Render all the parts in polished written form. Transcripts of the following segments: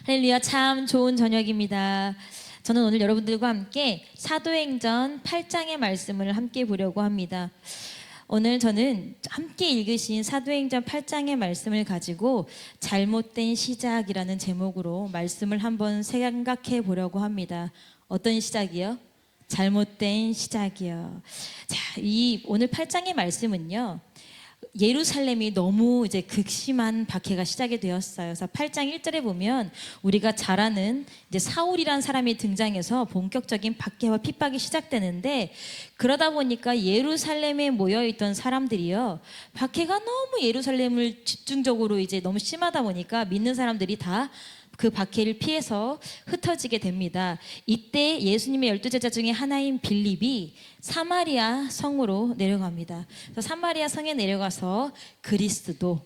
할렐루야, 참 좋은 저녁입니다. 저는 오늘 여러분들과 함께 사도행전 8장의 말씀을 함께 보려고 합니다. 오늘 저는 함께 읽으신 사도행전 8장의 말씀을 가지고 잘못된 시작이라는 제목으로 말씀을 한번 생각해 보려고 합니다. 어떤 시작이요? 잘못된 시작이요. 자, 이 오늘 8장의 말씀은요, 예루살렘이 너무 이제 극심한 박해가 시작이 되었어요. 그래서 8장 1절에 보면 우리가 잘 아는 이제 사울이라는 사람이 등장해서 본격적인 박해와 핍박이 시작되는데, 그러다 보니까 예루살렘에 모여 있던 사람들이요, 박해가 너무 예루살렘을 집중적으로 이제 너무 심하다 보니까 믿는 사람들이 다 그 박해를 피해서 흩어지게 됩니다. 이때 예수님의 12제자 중에 하나인 빌립이 사마리아 성으로 내려갑니다. 그래서 사마리아 성에 내려가서 그리스도,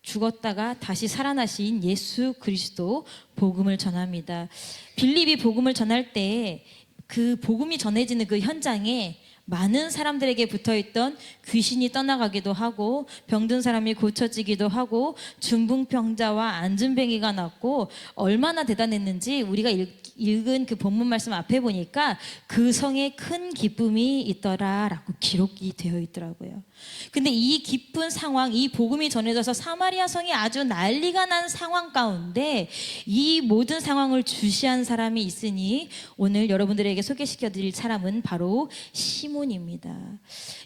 죽었다가 다시 살아나신 예수 그리스도 복음을 전합니다. 빌립이 복음을 전할 때 그 복음이 전해지는 그 현장에 많은 사람들에게 붙어있던 귀신이 떠나가기도 하고, 병든 사람이 고쳐지기도 하고, 중풍병자와 안진뱅이가 낫고, 얼마나 대단했는지 우리가 읽은 그 본문 말씀 앞에 보니까 그 성에 큰 기쁨이 있더라라고 기록이 되어 있더라고요. 근데 이 기쁜 상황, 이 복음이 전해져서 사마리아 성이 아주 난리가 난 상황 가운데 이 모든 상황을 주시한 사람이 있으니 오늘 여러분들에게 소개시켜 드릴 사람은 바로 시몬입니다.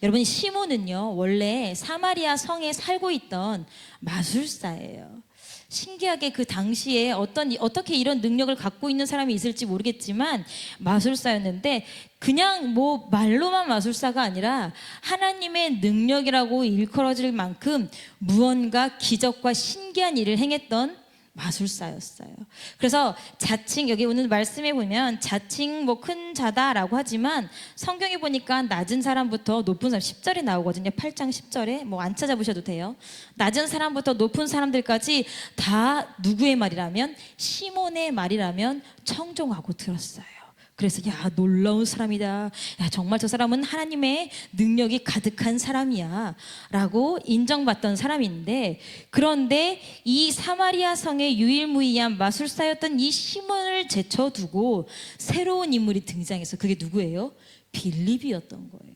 여러분, 시몬은요, 원래 사마리아 성에 살고 있던 마술사예요. 신기하게 그 당시에 어떻게 이런 능력을 갖고 있는 사람이 있을지 모르겠지만 마술사였는데, 그냥 뭐 말로만 마술사가 아니라 하나님의 능력이라고 일컬어질 만큼 무언가 기적과 신기한 일을 행했던 마술사였어요. 그래서 자칭, 여기 오늘 말씀에 보면 자칭 뭐 큰 자다라고 하지만 성경에 보니까 낮은 사람부터 높은 사람, 10절에 나오거든요. 8장 10절에 뭐 안 찾아보셔도 돼요. 낮은 사람부터 높은 사람들까지 다 누구의 말이라면, 시몬의 말이라면 청종하고 들었어요. 그래서 야, 놀라운 사람이다, 야, 정말 저 사람은 하나님의 능력이 가득한 사람이야 라고 인정받던 사람인데, 그런데 이 사마리아 성의 유일무이한 마술사였던 이 시몬을 제쳐두고 새로운 인물이 등장해서, 그게 누구예요? 빌립이었던 거예요.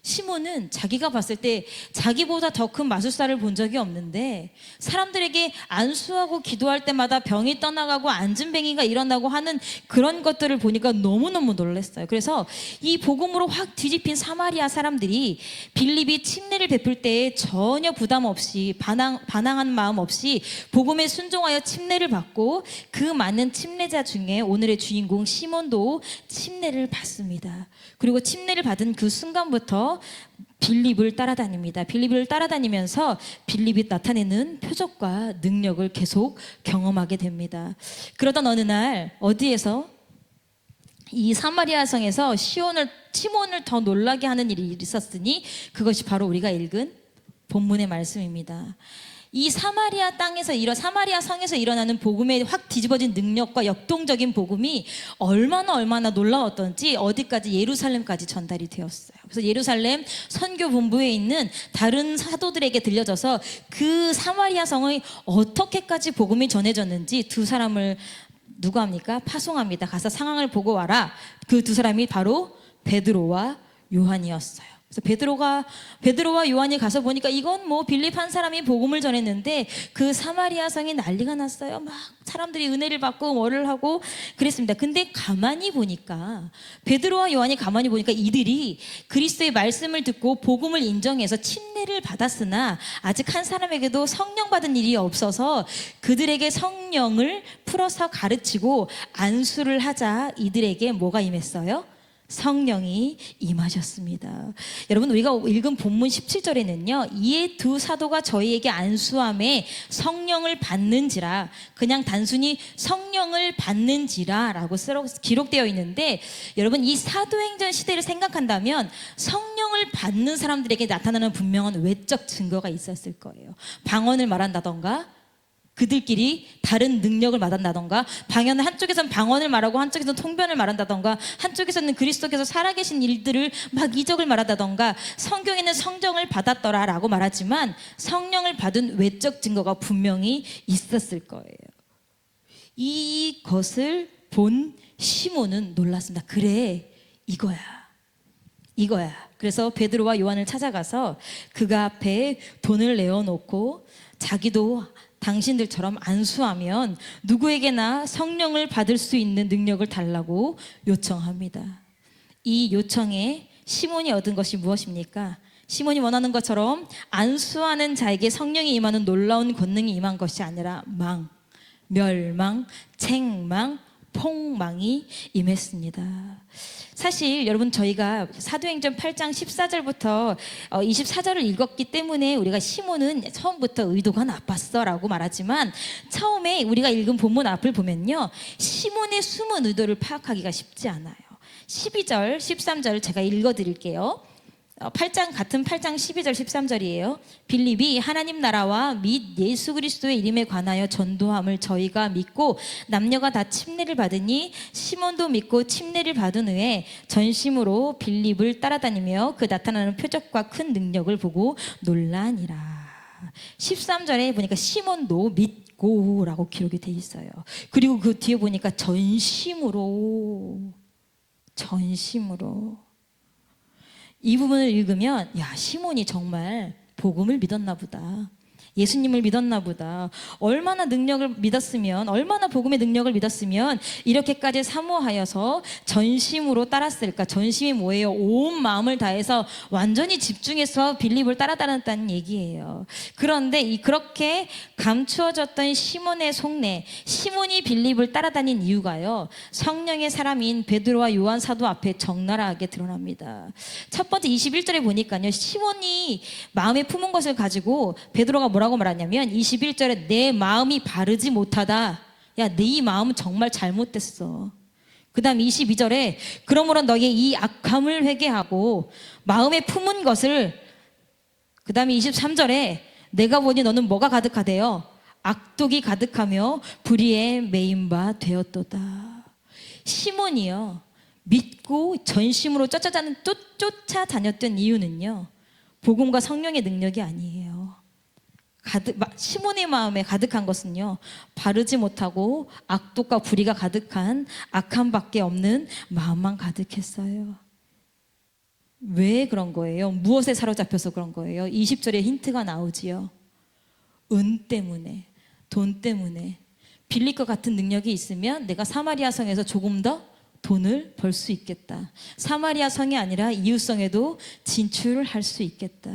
시몬은 자기가 봤을 때 자기보다 더 큰 마술사를 본 적이 없는데, 사람들에게 안수하고 기도할 때마다 병이 떠나가고 안진뱅이가 일어나고 하는 그런 것들을 보니까 너무너무 놀랐어요. 그래서 이 복음으로 확 뒤집힌 사마리아 사람들이 빌립이 침례를 베풀 때 전혀 부담 없이 반항한 마음 없이 복음에 순종하여 침례를 받고, 그 많은 침례자 중에 오늘의 주인공 시몬도 침례를 받습니다. 그리고 침례를 받은 그 순간부터 빌립을 따라다닙니다. 빌립을 따라다니면서 빌립이 나타내는 표적과 능력을 계속 경험하게 됩니다. 그러던 어느 날 어디에서, 이 사마리아 성에서 시몬을 더 놀라게 하는 일이 있었으니 그것이 바로 우리가 읽은 본문의 말씀입니다. 이 사마리아 성에서 일어나는 복음에 확 뒤집어진 능력과 역동적인 복음이 얼마나 놀라웠던지 어디까지, 예루살렘까지 전달이 되었어요. 그래서 예루살렘 선교 본부에 있는 다른 사도들에게 들려져서 그 사마리아 성의 어떻게까지 복음이 전해졌는지 두 사람을 누가 합니까? 파송합니다. 가서 상황을 보고 와라. 그 두 사람이 바로 베드로와 요한이었어요. 그래서 베드로와 요한이 가서 보니까 이건 뭐 빌립 한 사람이 복음을 전했는데 그 사마리아 성이 난리가 났어요. 막 사람들이 은혜를 받고 뭐를 하고 그랬습니다. 근데 베드로와 요한이 가만히 보니까 이들이 그리스도의 말씀을 듣고 복음을 인정해서 침례를 받았으나 아직 한 사람에게도 성령 받은 일이 없어서 그들에게 성령을 풀어서 가르치고 안수를 하자 이들에게 뭐가 임했어요? 성령이 임하셨습니다. 여러분, 우리가 읽은 본문 17절에는요, 이에 두 사도가 저희에게 안수함에 성령을 받는지라, 그냥 단순히 성령을 받는지라 라고 기록되어 있는데, 여러분, 이 사도행전 시대를 생각한다면 성령을 받는 사람들에게 나타나는 분명한 외적 증거가 있었을 거예요. 방언을 말한다던가, 그들끼리 다른 능력을 받았다던가, 한쪽에서는 방언을 말하고 한쪽에서는 통변을 말한다던가, 한쪽에서는 그리스도께서 살아계신 일들을 막 이적을 말한다던가, 성경에는 성령을 받았더라라고 말하지만 성령을 받은 외적 증거가 분명히 있었을 거예요. 이것을 본 시몬은 놀랐습니다. 그래, 이거야. 그래서 베드로와 요한을 찾아가서 그가 앞에 돈을 내어놓고 자기도 당신들처럼 안수하면 누구에게나 성령을 받을 수 있는 능력을 달라고 요청합니다. 이 요청에 시몬이 얻은 것이 무엇입니까? 시몬이 원하는 것처럼 안수하는 자에게 성령이 임하는 놀라운 권능이 임한 것이 아니라 멸망, 책망, 폭망이 임했습니다. 사실 여러분, 저희가 사도행전 8장 14절부터 24절을 읽었기 때문에 우리가 시몬은 처음부터 의도가 나빴어 라고 말하지만, 처음에 우리가 읽은 본문 앞을 보면요, 시몬의 숨은 의도를 파악하기가 쉽지 않아요. 12절, 13절 제가 읽어드릴게요. 8장 12절 13절이에요. 빌립이 하나님 나라와 및 예수 그리스도의 이름에 관하여 전도함을 저희가 믿고 남녀가 다 침례를 받으니 시몬도 믿고 침례를 받은 후에 전심으로 빌립을 따라다니며 그 나타나는 표적과 큰 능력을 보고 놀라니라. 13절에 보니까 시몬도 믿고 라고 기록이 돼 있어요. 그리고 그 뒤에 보니까 전심으로 이 부분을 읽으면, 야, 시몬이 정말 복음을 믿었나 보다, 예수님을 믿었나 보다, 얼마나 능력을 믿었으면, 얼마나 복음의 능력을 믿었으면 이렇게까지 사모하여서 전심으로 따랐을까. 전심이 뭐예요? 온 마음을 다해서 완전히 집중해서 빌립을 따라다녔다는 얘기예요. 그런데 그렇게 감추어졌던 시몬의 속내, 시몬이 빌립을 따라다닌 이유가요, 성령의 사람인 베드로와 요한 사도 앞에 적나라하게 드러납니다. 첫 번째 21절에 보니까요, 시몬이 마음에 품은 것을 가지고 베드로가 뭐라고 말하냐면, 21절에 내 마음이 바르지 못하다. 야, 네 마음은 정말 잘못됐어. 그 다음 22절에 그러므로 너의 이 악함을 회개하고 마음에 품은 것을, 그 다음에 23절에 내가 보니 너는 뭐가 가득하대요? 악독이 가득하며 불의에 매인 바 되었도다. 시몬이요, 믿고 전심으로 쫓아다녔던 이유는요, 복음과 성령의 능력이 아니에요. 시몬의 마음에 가득한 것은요, 바르지 못하고 악독과 불의가 가득한 악함밖에 없는 마음만 가득했어요. 왜 그런 거예요? 무엇에 사로잡혀서 그런 거예요? 20절에 힌트가 나오지요. 은 때문에, 돈 때문에. 빌립과 같은 능력이 있으면 내가 사마리아 성에서 조금 더 돈을 벌 수 있겠다. 사마리아 성이 아니라 이웃성에도 진출을 할 수 있겠다.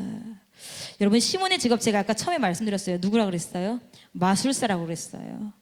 여러분, 시몬의 직업 제가 아까 처음에 말씀드렸어요. 누구라 그랬어요? 마술사라고 그랬어요.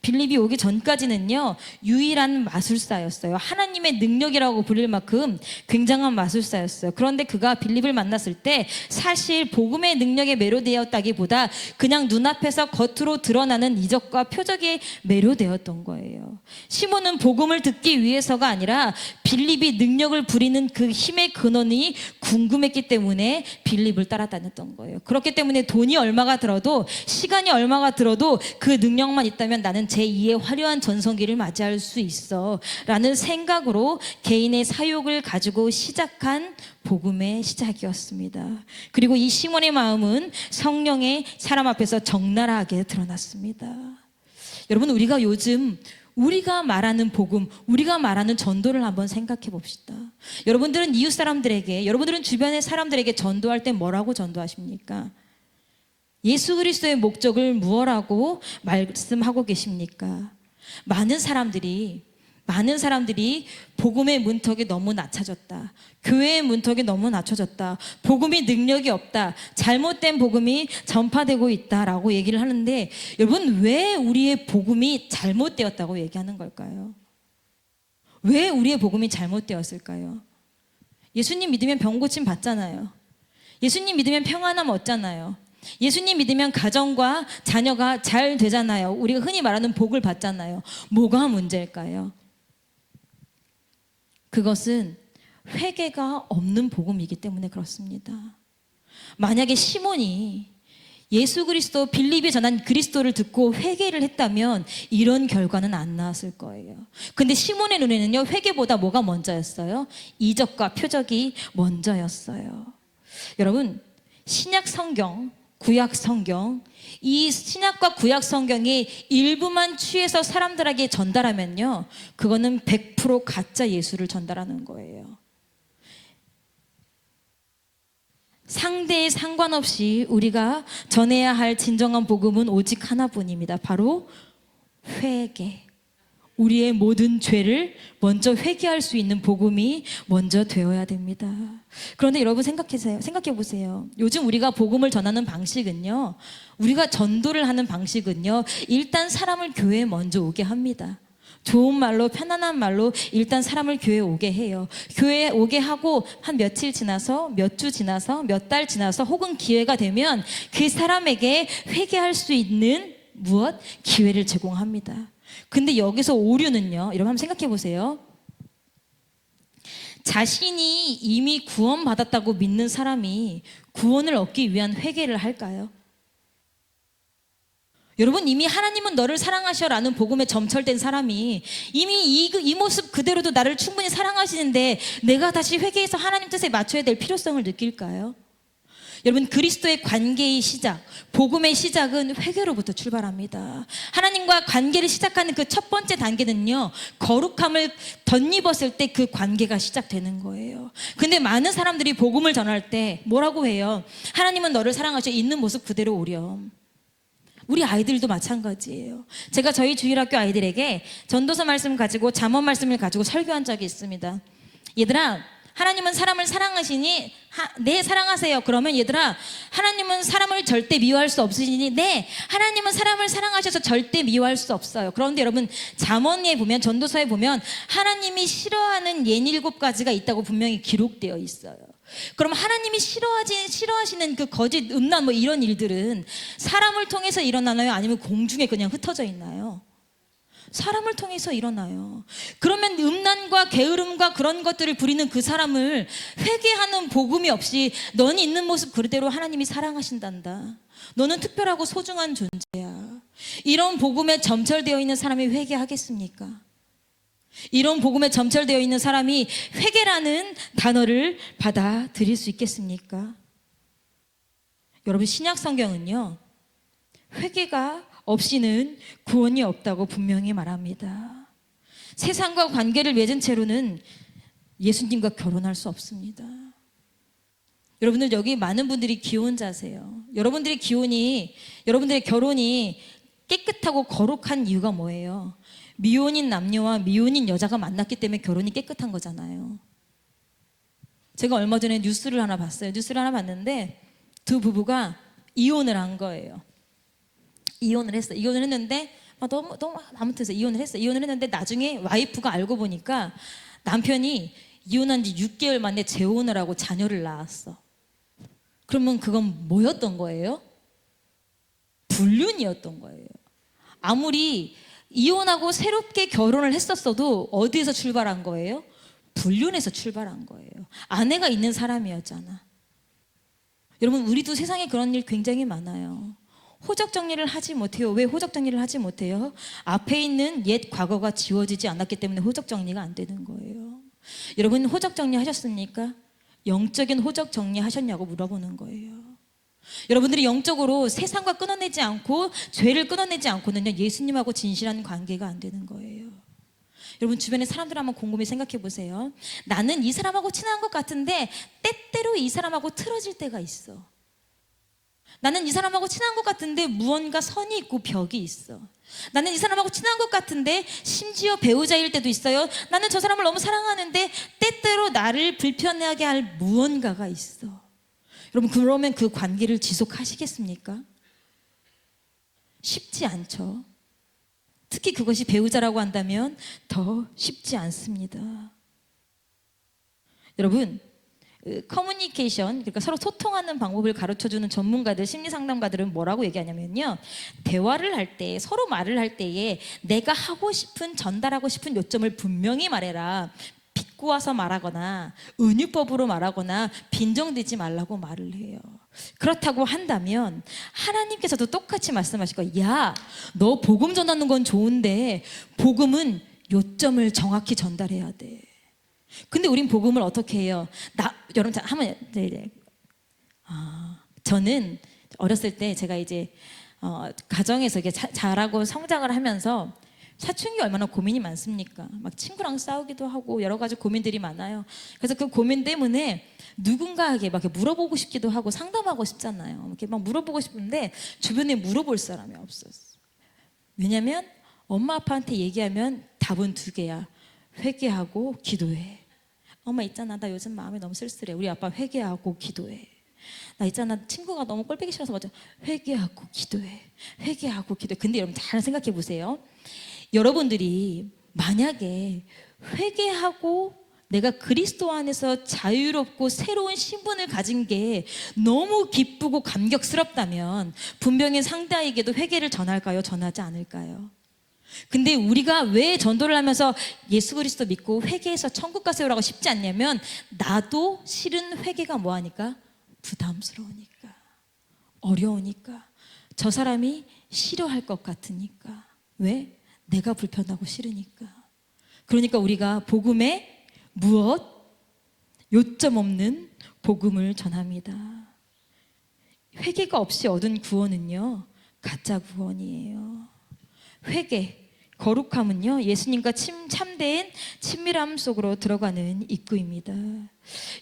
빌립이 오기 전까지는요, 유일한 마술사였어요. 하나님의 능력이라고 불릴 만큼 굉장한 마술사였어요. 그런데 그가 빌립을 만났을 때 사실 복음의 능력에 매료되었다기보다 그냥 눈앞에서 겉으로 드러나는 이적과 표적에 매료되었던 거예요. 시몬은 복음을 듣기 위해서가 아니라 빌립이 능력을 부리는 그 힘의 근원이 궁금했기 때문에 빌립을 따라다녔던 거예요. 그렇기 때문에 돈이 얼마가 들어도, 시간이 얼마가 들어도 그 능력만 있다면 나는 제2의 화려한 전성기를 맞이할 수 있어 라는 생각으로 개인의 사욕을 가지고 시작한 복음의 시작이었습니다. 그리고 이 시몬의 마음은 성령의 사람 앞에서 적나라하게 드러났습니다. 여러분, 우리가 요즘 우리가 말하는 복음, 우리가 말하는 전도를 한번 생각해 봅시다. 여러분들은 이웃 사람들에게, 여러분들은 주변의 사람들에게 전도할 때 뭐라고 전도하십니까? 예수 그리스도의 목적을 무엇라고 말씀하고 계십니까? 많은 사람들이 복음의 문턱이 너무 낮춰졌다, 교회의 문턱이 너무 낮춰졌다, 복음이 능력이 없다, 잘못된 복음이 전파되고 있다라고 얘기를 하는데, 여러분, 왜 우리의 복음이 잘못되었다고 얘기하는 걸까요? 왜 우리의 복음이 잘못되었을까요? 예수님 믿으면 병 고침 받잖아요. 예수님 믿으면 평안함 얻잖아요. 예수님 믿으면 가정과 자녀가 잘 되잖아요. 우리가 흔히 말하는 복을 받잖아요. 뭐가 문제일까요? 그것은 회개가 없는 복음이기 때문에 그렇습니다. 만약에 시몬이 예수 그리스도, 빌립이 전한 그리스도를 듣고 회개를 했다면 이런 결과는 안 나왔을 거예요. 근데 시몬의 눈에는요, 회개보다 뭐가 먼저였어요? 이적과 표적이 먼저였어요. 여러분, 신약 성경 구약 성경, 이 신약과 구약 성경이 일부만 취해서 사람들에게 전달하면요, 그거는 100% 가짜 예수를 전달하는 거예요. 상대에 상관없이 우리가 전해야 할 진정한 복음은 오직 하나뿐입니다. 바로 회개. 우리의 모든 죄를 먼저 회개할 수 있는 복음이 먼저 되어야 됩니다. 그런데 여러분 생각해 보세요. 요즘 우리가 복음을 전하는 방식은요, 우리가 전도를 하는 방식은요, 일단 사람을 교회에 먼저 오게 합니다. 좋은 말로, 편안한 말로 일단 사람을 교회에 오게 해요. 교회에 오게 하고 한 며칠 지나서, 몇 주 지나서, 몇 달 지나서, 혹은 기회가 되면 그 사람에게 회개할 수 있는 무엇? 기회를 제공합니다. 근데 여기서 오류는요, 여러분 한번 생각해 보세요. 자신이 이미 구원받았다고 믿는 사람이 구원을 얻기 위한 회개를 할까요? 여러분, 이미 하나님은 너를 사랑하셔라는 복음에 점철된 사람이 이미 이 모습 그대로도 나를 충분히 사랑하시는데 내가 다시 회개해서 하나님 뜻에 맞춰야 될 필요성을 느낄까요? 여러분, 그리스도의 관계의 시작, 복음의 시작은 회개로부터 출발합니다. 하나님과 관계를 시작하는 그 첫 번째 단계는요, 거룩함을 덧입었을 때 그 관계가 시작되는 거예요. 근데 많은 사람들이 복음을 전할 때 뭐라고 해요? 하나님은 너를 사랑하셔, 있는 모습 그대로 오렴. 우리 아이들도 마찬가지예요. 제가 저희 주일학교 아이들에게 전도서 말씀 가지고, 잠언 말씀을 가지고 설교한 적이 있습니다. 얘들아, 하나님은 사람을 사랑하시니 네, 사랑하세요. 그러면 얘들아, 하나님은 사람을 절대 미워할 수 없으시니 네, 하나님은 사람을 사랑하셔서 절대 미워할 수 없어요. 그런데 여러분, 잠언에 보면, 전도서에 보면 하나님이 싫어하는 예 7가지가 있다고 분명히 기록되어 있어요. 그럼 하나님이 싫어하시는 그 거짓, 음란 뭐 이런 일들은 사람을 통해서 일어나나요? 아니면 공중에 그냥 흩어져 있나요? 사람을 통해서 일어나요. 그러면 음란과 게으름과 그런 것들을 부리는 그 사람을 회개하는 복음이 없이 너는 있는 모습 그대로 하나님이 사랑하신단다, 너는 특별하고 소중한 존재야, 이런 복음에 점철되어 있는 사람이 회개하겠습니까? 이런 복음에 점철되어 있는 사람이 회개라는 단어를 받아들일 수 있겠습니까? 여러분, 신약 성경은요, 회개가 없이는 구원이 없다고 분명히 말합니다. 세상과 관계를 맺은 채로는 예수님과 결혼할 수 없습니다. 여러분들, 여기 많은 분들이 기혼자세요. 여러분들의 결혼이 깨끗하고 거룩한 이유가 뭐예요? 미혼인 남녀와 미혼인 여자가 만났기 때문에 결혼이 깨끗한 거잖아요. 제가 얼마 전에 뉴스를 하나 봤는데 두 부부가 이혼을 한 거예요. 이혼을 했는데 너무 아무튼 이혼을 했는데 나중에 와이프가 알고 보니까 남편이 이혼한 지 6개월 만에 재혼을 하고 자녀를 낳았어. 그러면 그건 뭐였던 거예요? 불륜이었던 거예요. 아무리 이혼하고 새롭게 결혼을 했었어도 어디에서 출발한 거예요? 불륜에서 출발한 거예요. 아내가 있는 사람이었잖아. 여러분, 우리도 세상에 그런 일 굉장히 많아요. 호적 정리를 하지 못해요. 왜 호적 정리를 하지 못해요? 앞에 있는 옛 과거가 지워지지 않았기 때문에 호적 정리가 안 되는 거예요. 여러분, 호적 정리 하셨습니까? 영적인 호적 정리 하셨냐고 물어보는 거예요. 여러분들이 영적으로 세상과 끊어내지 않고, 죄를 끊어내지 않고는요, 예수님하고 진실한 관계가 안 되는 거예요. 여러분, 주변에 사람들 한번 곰곰이 생각해 보세요. 나는 이 사람하고 친한 것 같은데 때때로 이 사람하고 틀어질 때가 있어. 나는 이 사람하고 친한 것 같은데 무언가 선이 있고 벽이 있어. 나는 이 사람하고 친한 것 같은데 심지어 배우자일 때도 있어요. 나는 저 사람을 너무 사랑하는데 때때로 나를 불편하게 할 무언가가 있어. 여러분, 그러면 그 관계를 지속하시겠습니까? 쉽지 않죠. 특히 그것이 배우자라고 한다면 더 쉽지 않습니다. 여러분, 커뮤니케이션, 그러니까 서로 소통하는 방법을 가르쳐주는 전문가들, 심리상담가들은 뭐라고 얘기하냐면요, 대화를 할 때, 서로 말을 할 때에 내가 하고 싶은, 전달하고 싶은 요점을 분명히 말해라. 비꼬아서 말하거나 은유법으로 말하거나 빈정대지 말라고 말을 해요. 그렇다고 한다면 하나님께서도 똑같이 말씀하실 거예요. 야, 너 복음 전하는 건 좋은데 복음은 요점을 정확히 전달해야 돼. 근데 우린 복음을 어떻게 해요? 여러분, 한번 저는 어렸을 때 제가 이제 가정에서 이렇게 자라고 성장을 하면서 사춘기 얼마나 고민이 많습니까? 막 친구랑 싸우기도 하고 여러 가지 고민들이 많아요. 그래서 그 고민 때문에 누군가에게 막 이렇게 물어보고 싶기도 하고 상담하고 싶잖아요. 이렇게 막 물어보고 싶은데 주변에 물어볼 사람이 없었어. 왜냐면 엄마 아빠한테 얘기하면 답은 두 개야. 회개하고 기도해. 엄마 있잖아, 나 요즘 마음이 너무 쓸쓸해. 우리 아빠 회개하고 기도해. 나 있잖아, 친구가 너무 꼴보기 싫어서 먼저 회개하고 기도해. 회개하고 기도해. 근데 여러분 잘 생각해 보세요. 여러분들이 만약에 회개하고 내가 그리스도 안에서 자유롭고 새로운 신분을 가진 게 너무 기쁘고 감격스럽다면 분명히 상대에게도 회개를 전할까요? 전하지 않을까요? 근데 우리가 왜 전도를 하면서 예수 그리스도 믿고 회개해서 천국 가세요라고 쉽지 않냐면 나도 실은 회개가 뭐하니까? 부담스러우니까, 어려우니까, 저 사람이 싫어할 것 같으니까. 왜? 내가 불편하고 싫으니까. 그러니까 우리가 복음에 무엇? 요점 없는 복음을 전합니다. 회개가 없이 얻은 구원은요, 가짜 구원이에요. 회개, 거룩함은요, 예수님과 참된 친밀함 속으로 들어가는 입구입니다.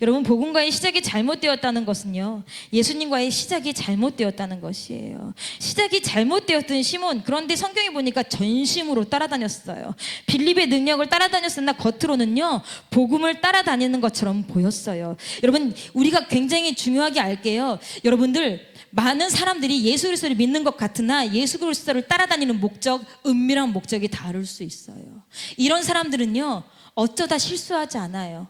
여러분, 복음과의 시작이 잘못되었다는 것은요, 예수님과의 시작이 잘못되었다는 것이에요. 시작이 잘못되었던 시몬, 그런데 성경에 보니까 전심으로 따라다녔어요. 빌립의 능력을 따라다녔으나 겉으로는요, 복음을 따라다니는 것처럼 보였어요. 여러분, 우리가 굉장히 중요하게 알게요. 여러분들, 많은 사람들이 예수 그리스도를 믿는 것 같으나 예수 그리스도를 따라다니는 목적, 은밀한 목적이 다를 수 있어요. 이런 사람들은요, 어쩌다 실수하지 않아요.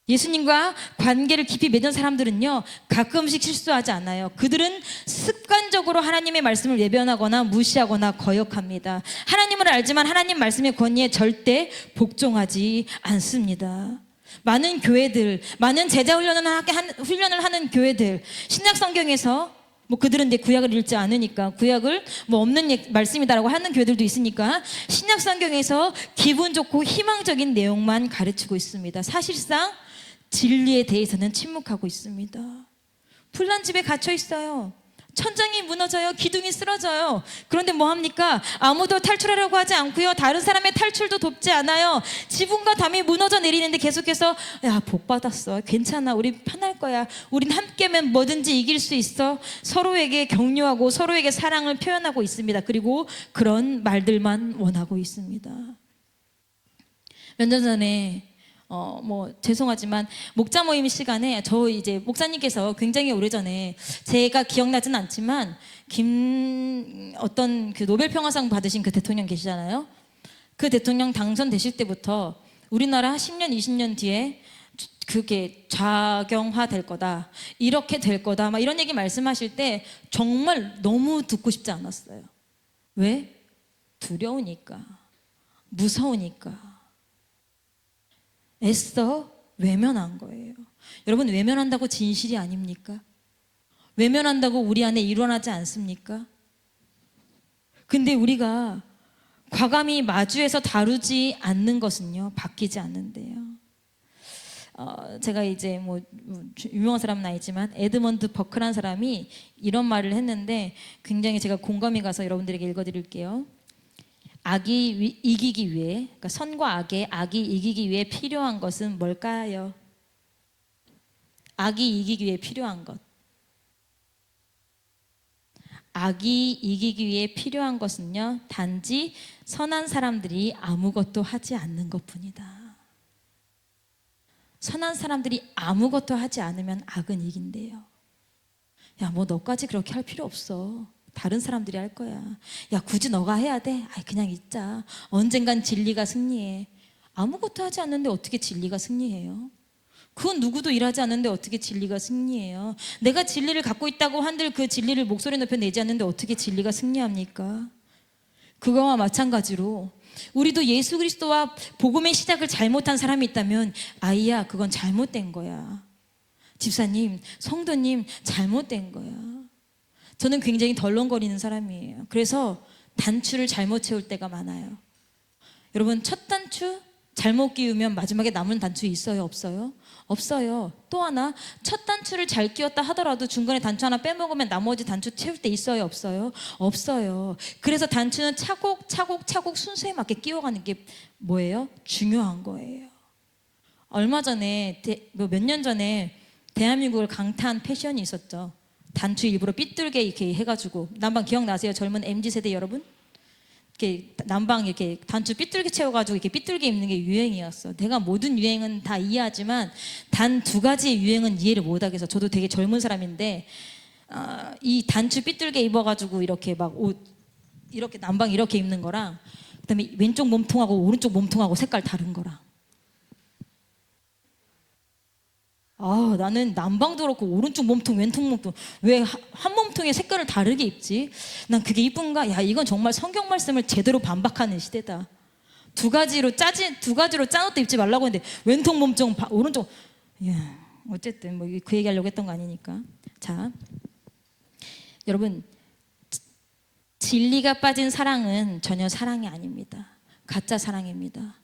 예수님과 관계를 깊이 맺은 사람들은요, 가끔씩 실수하지 않아요. 그들은 습관적으로 하나님의 말씀을 외면하거나 무시하거나 거역합니다. 하나님을 알지만 하나님 말씀의 권위에 절대 복종하지 않습니다. 많은 교회들, 많은 제자 훈련을 하는 교회들, 신약 성경에서 그들은 이제 구약을 읽지 않으니까 구약을 없는 말씀이다라고 하는 교회들도 있으니까 신약 성경에서 기분 좋고 희망적인 내용만 가르치고 있습니다. 사실상 진리에 대해서는 침묵하고 있습니다. 불난 집에 갇혀 있어요. 천장이 무너져요. 기둥이 쓰러져요. 그런데 뭐합니까? 아무도 탈출하려고 하지 않고요, 다른 사람의 탈출도 돕지 않아요. 지붕과 담이 무너져 내리는데 계속해서 야, 복 받았어, 괜찮아, 우리 편할 거야, 우린 함께면 뭐든지 이길 수 있어, 서로에게 격려하고 서로에게 사랑을 표현하고 있습니다. 그리고 그런 말들만 원하고 있습니다. 몇 년 전에 죄송하지만 목자 모임 시간에 이제 목사님께서 굉장히 오래전에 제가 기억나진 않지만 어떤 그 노벨 평화상 받으신 그 대통령 계시잖아요. 그 대통령 당선되실 때부터 우리나라 10년, 20년 뒤에 그게 좌경화 될 거다, 이렇게 될 거다, 막 이런 얘기 말씀하실 때 정말 너무 듣고 싶지 않았어요. 왜? 두려우니까, 무서우니까. 애써 외면한 거예요. 여러분, 외면한다고 진실이 아닙니까? 외면한다고 우리 안에 일어나지 않습니까? 근데 우리가 과감히 마주해서 다루지 않는 것은요, 바뀌지 않는데요. 제가 이제 유명한 사람은 아니지만 에드먼드 버크라는 사람이 이런 말을 했는데 굉장히 제가 공감이 가서 여러분들에게 읽어드릴게요. 악이 이기기 위해, 그러니까 선과 악이 이기기 위해 필요한 것은 뭘까요? 악이 이기기 위해 필요한 것. 악이 이기기 위해 필요한 것은요, 단지 선한 사람들이 아무것도 하지 않는 것뿐이다. 선한 사람들이 아무것도 하지 않으면 악은 이긴대요. 야, 너까지 그렇게 할 필요 없어. 다른 사람들이 할 거야. 야, 굳이 너가 해야 돼? 그냥 있자. 언젠간 진리가 승리해. 아무것도 하지 않는데 어떻게 진리가 승리해요? 그건 누구도 일하지 않는데 어떻게 진리가 승리해요? 내가 진리를 갖고 있다고 한들 그 진리를 목소리 높여 내지 않는데 어떻게 진리가 승리합니까? 그거와 마찬가지로 우리도 예수 그리스도와 복음의 시작을 잘못한 사람이 있다면 아이야, 그건 잘못된 거야. 집사님, 성도님, 잘못된 거야. 저는 굉장히 덜렁거리는 사람이에요. 그래서 단추를 잘못 채울 때가 많아요. 여러분, 첫 단추 잘못 끼우면 마지막에 남은 단추 있어요, 없어요? 없어요. 또 하나, 첫 단추를 잘 끼웠다 하더라도 중간에 단추 하나 빼먹으면 나머지 단추 채울 때 있어요, 없어요? 없어요. 그래서 단추는 차곡차곡 순서에 맞게 끼워가는 게 뭐예요? 중요한 거예요. 얼마 전에 몇 년 전에 대한민국을 강타한 패션이 있었죠. 단추 일부러 삐뚤게 이렇게 해가지고, 난방 기억나세요? 젊은 MZ세대 여러분? 이렇게 난방 이렇게 단추 삐뚤게 채워가지고 이렇게 삐뚤게 입는 게 유행이었어. 내가 모든 유행은 다 이해하지만 단 두 가지의 유행은 이해를 못하겠어. 저도 되게 젊은 사람인데 이 단추 삐뚤게 입어가지고 이렇게 막 옷 이렇게 난방 이렇게 입는 거랑, 그다음에 왼쪽 몸통하고 오른쪽 몸통하고 색깔 다른 거랑. 나는 난방도 그렇고 오른쪽 몸통 왼쪽 몸통 왜 한 몸통에 색깔을 다르게 입지? 난 그게 이쁜가? 야, 이건 정말 성경 말씀을 제대로 반박하는 시대다. 두 가지로 짜놓도 입지 말라고 했는데 왼쪽 몸통 오른쪽. 야, 어쨌든 뭐 그 얘기하려고 했던 거 아니니까. 자, 여러분, 진리가 빠진 사랑은 전혀 사랑이 아닙니다. 가짜 사랑입니다.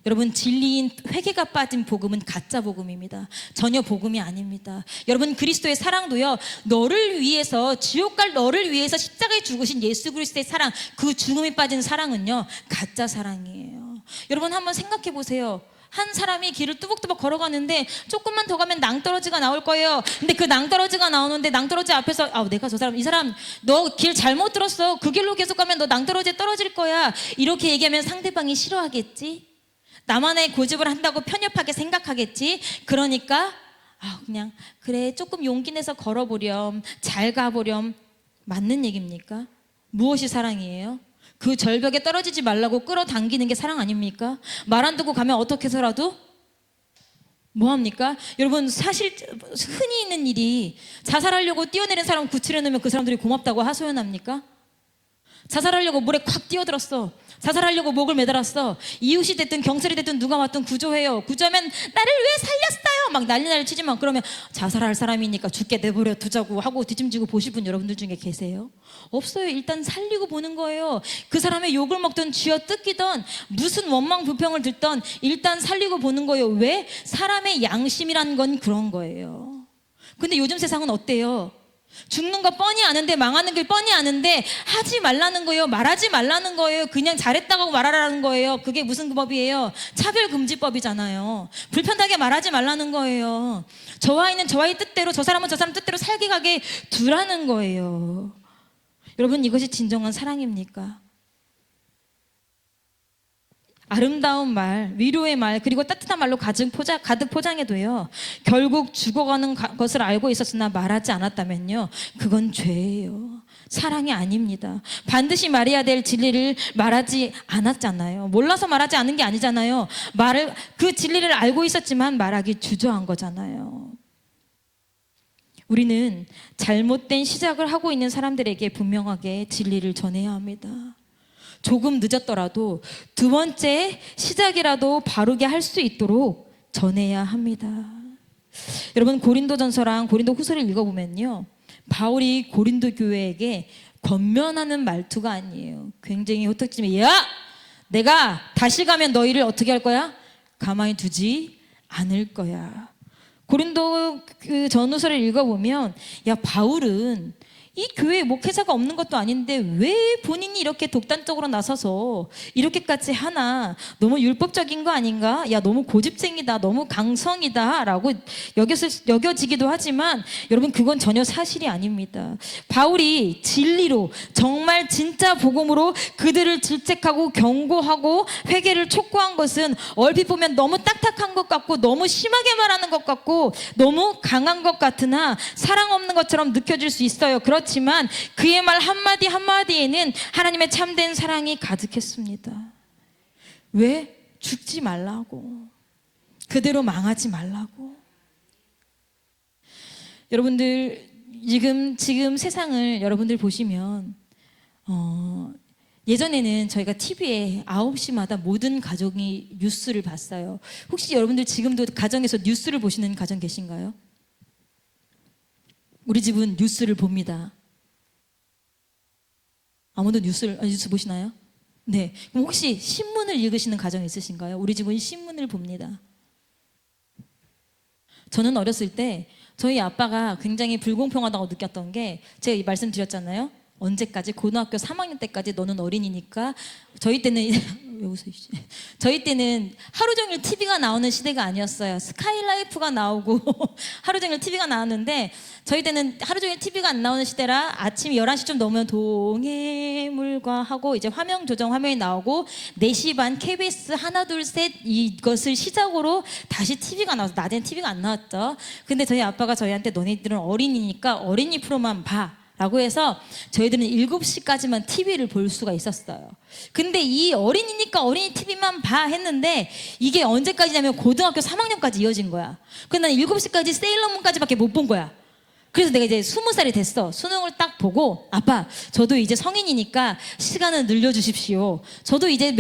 여러분, 진리인 회개가 빠진 복음은 가짜 복음입니다. 전혀 복음이 아닙니다. 여러분, 그리스도의 사랑도요, 너를 위해서, 지옥 갈 너를 위해서 십자가에 죽으신 예수 그리스도의 사랑, 그 죽음이 빠진 사랑은요 가짜 사랑이에요. 여러분, 한번 생각해 보세요. 한 사람이 길을 뚜벅뚜벅 걸어가는데 조금만 더 가면 낭떠러지가 나올 거예요. 근데 그 낭떠러지가 나오는데 낭떠러지 앞에서 내가 이 사람 너 길 잘못 들었어, 그 길로 계속 가면 너 낭떠러지에 떨어질 거야, 이렇게 얘기하면 상대방이 싫어하겠지? 나만의 고집을 한다고 편협하게 생각하겠지? 그러니까 그냥 그래, 조금 용기 내서 걸어보렴, 잘 가보렴. 맞는 얘기입니까? 무엇이 사랑이에요? 그 절벽에 떨어지지 말라고 끌어당기는 게 사랑 아닙니까? 말 안 듣고 가면 어떻게 해서라도 뭐합니까? 여러분, 사실 흔히 있는 일이, 자살하려고 뛰어내린 사람 구치려 놓으면 그 사람들이 고맙다고 하소연합니까? 자살하려고 물에 콱 뛰어들었어, 자살하려고 목을 매달았어, 이웃이 됐든 경찰이 됐든 누가 왔든 구조해요. 구조하면 나를 왜 살렸어요? 막 난리 치지만, 그러면 자살할 사람이니까 죽게 내버려 두자고 하고 뒤짐지고 보실 분 여러분들 중에 계세요? 없어요. 일단 살리고 보는 거예요. 그 사람의 욕을 먹든 쥐어 뜯기든 무슨 원망 불평을 듣던 일단 살리고 보는 거예요. 왜? 사람의 양심이란 건 그런 거예요. 근데 요즘 세상은 어때요? 죽는 거 뻔히 아는데, 망하는 길 뻔히 아는데 하지 말라는 거예요. 말하지 말라는 거예요. 그냥 잘했다고 말하라는 거예요. 그게 무슨 법이에요? 차별금지법이잖아요. 불편하게 말하지 말라는 거예요. 저 아이는 저 아이 뜻대로, 저 사람은 저 사람 뜻대로 살게 가게 두라는 거예요. 여러분, 이것이 진정한 사랑입니까? 아름다운 말, 위로의 말, 그리고 따뜻한 말로 가득 포장해도요, 결국 죽어가는 것을 알고 있었으나 말하지 않았다면요, 그건 죄예요. 사랑이 아닙니다. 반드시 말해야 될 진리를 말하지 않았잖아요. 몰라서 말하지 않은 게 아니잖아요. 그 진리를 알고 있었지만 말하기 주저한 거잖아요. 우리는 잘못된 시작을 하고 있는 사람들에게 분명하게 진리를 전해야 합니다. 조금 늦었더라도 두 번째 시작이라도 바르게 할 수 있도록 전해야 합니다. 여러분, 고린도전서랑 고린도 후서를 읽어보면요, 바울이 고린도 교회에게 권면하는 말투가 아니에요. 굉장히 호떡지면, 야! 내가 다시 가면 너희를 어떻게 할 거야? 가만히 두지 않을 거야. 고린도 그 전후서를 읽어보면, 야, 바울은 이 교회에 목회자가 없는 것도 아닌데 왜 본인이 이렇게 독단적으로 나서서 이렇게까지 하나? 너무 율법적인 거 아닌가? 야, 너무 고집쟁이다, 너무 강성이다 라고 여겨지기도 하지만, 여러분, 그건 전혀 사실이 아닙니다. 바울이 진리로, 정말 진짜 복음으로 그들을 질책하고 경고하고 회개를 촉구한 것은 얼핏 보면 너무 딱딱한 것 같고 너무 심하게 말하는 것 같고 너무 강한 것 같으나 사랑 없는 것처럼 느껴질 수 있어요. 그렇지만 그의 말 한마디 한마디에는 하나님의 참된 사랑이 가득했습니다. 왜? 죽지 말라고, 그대로 망하지 말라고. 여러분들, 지금 세상을 여러분들 보시면 예전에는 저희가 TV에 9시마다 모든 가족이 뉴스를 봤어요. 혹시 여러분들 지금도 가정에서 뉴스를 보시는 가정 계신가요? 우리 집은 뉴스를 봅니다. 아무도 뉴스 보시나요? 네. 그럼 혹시 신문을 읽으시는 가정 있으신가요? 우리 집은 신문을 봅니다. 저는 어렸을 때 저희 아빠가 굉장히 불공평하다고 느꼈던 게, 제가 이 말씀드렸잖아요. 언제까지? 고등학교 3학년 때까지 너는 어린이니까. 저희 때는 왜 웃으시지? 저희 때는 하루 종일 TV가 나오는 시대가 아니었어요. 스카이라이프가 나오고 하루 종일 TV가 나왔는데, 저희 때는 하루 종일 TV가 안 나오는 시대라 아침 11시쯤 넘으면 동해물과 하고 이제 화면 조정 화면이 나오고 4시 반 KBS 하나 둘 셋 이것을 시작으로 다시 TV가 나와서, 낮엔 TV가 안 나왔죠. 근데 저희 아빠가 저희한테 너네들은 어린이니까 어린이 프로만 봐 라고 해서 저희들은 7시까지만 TV를 볼 수가 있었어요. 근데 이 어린이니까 어린이 TV만 봐 했는데, 이게 언제까지냐면 고등학교 3학년까지 이어진 거야. 그래서 난 7시까지 세일러문까지밖에 못 본 거야. 그래서 내가 이제 20살이 됐어. 수능을 딱 보고, 아빠 저도 이제 성인이니까 시간을 늘려주십시오. 저도 이제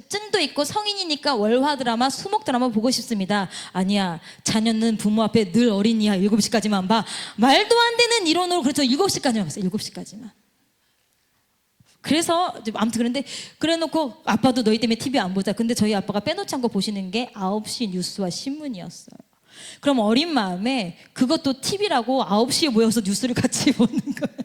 증도 있고 성인이니까 월화 드라마, 수목 드라마 보고 싶습니다. 아니야, 자녀는 부모 앞에 늘 어린이야. 7시까지만 봐. 말도 안 되는 이론으로. 그래서 7시까지만 봤어요. 7시까지만. 그래서 아무튼 그런데 그래놓고 아빠도 너희 때문에 TV 안 보자. 근데 저희 아빠가 빼놓지 않고 보시는 게 9시 뉴스와 신문이었어요. 그럼 어린 마음에 그것도 TV라고 9시에 모여서 뉴스를 같이 보는 거예요.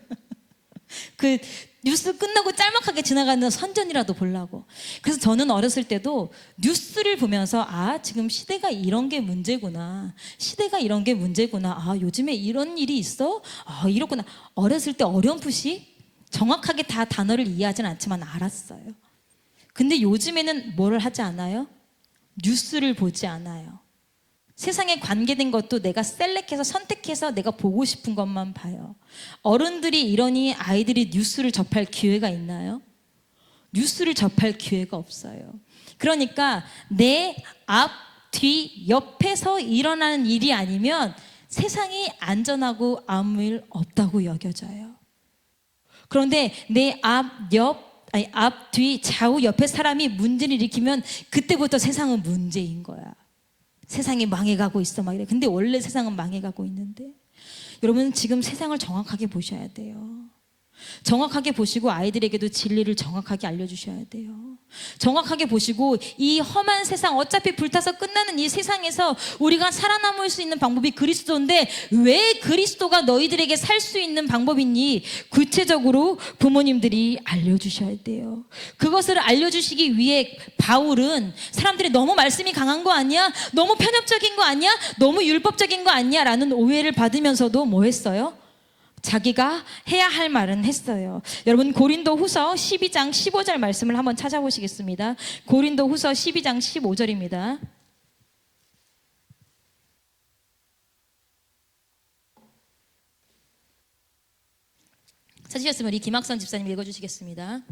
그 뉴스 끝나고 짤막하게 지나가는 선전이라도 보려고. 그래서 저는 어렸을 때도 뉴스를 보면서, 아, 지금 시대가 이런 게 문제구나. 시대가 이런 게 문제구나. 아, 요즘에 이런 일이 있어? 아, 이렇구나. 어렸을 때 어렴풋이 정확하게 다 단어를 이해하진 않지만 알았어요. 근데 요즘에는 뭐를 하지 않아요? 뉴스를 보지 않아요. 세상에 관계된 것도 내가 셀렉해서 선택해서 내가 보고 싶은 것만 봐요. 어른들이 이러니 아이들이 뉴스를 접할 기회가 있나요? 뉴스를 접할 기회가 없어요. 그러니까 내 앞, 뒤, 옆에서 일어나는 일이 아니면 세상이 안전하고 아무 일 없다고 여겨져요. 그런데 내 앞, 뒤, 좌우, 옆에 사람이 문제를 일으키면 그때부터 세상은 문제인 거야. 세상이 망해가고 있어 막 이래. 근데 원래 세상은 망해가고 있는데, 여러분 지금 세상을 정확하게 보셔야 돼요. 정확하게 보시고 아이들에게도 진리를 정확하게 알려주셔야 돼요. 정확하게 보시고, 이 험한 세상, 어차피 불타서 끝나는 이 세상에서 우리가 살아남을 수 있는 방법이 그리스도인데, 왜 그리스도가 너희들에게 살 수 있는 방법이니 구체적으로 부모님들이 알려주셔야 돼요. 그것을 알려주시기 위해 바울은 사람들이 너무 말씀이 강한 거 아니야? 너무 편협적인 거 아니야? 너무 율법적인 거 아니야? 라는 오해를 받으면서도 뭐 했어요? 자기가 해야 할 말은 했어요. 여러분, 고린도 후서 12장 15절 말씀을 한번 찾아보시겠습니다. 고린도 후서 12장 15절입니다. 찾으셨으면 우리 김학선 집사님 읽어주시겠습니다.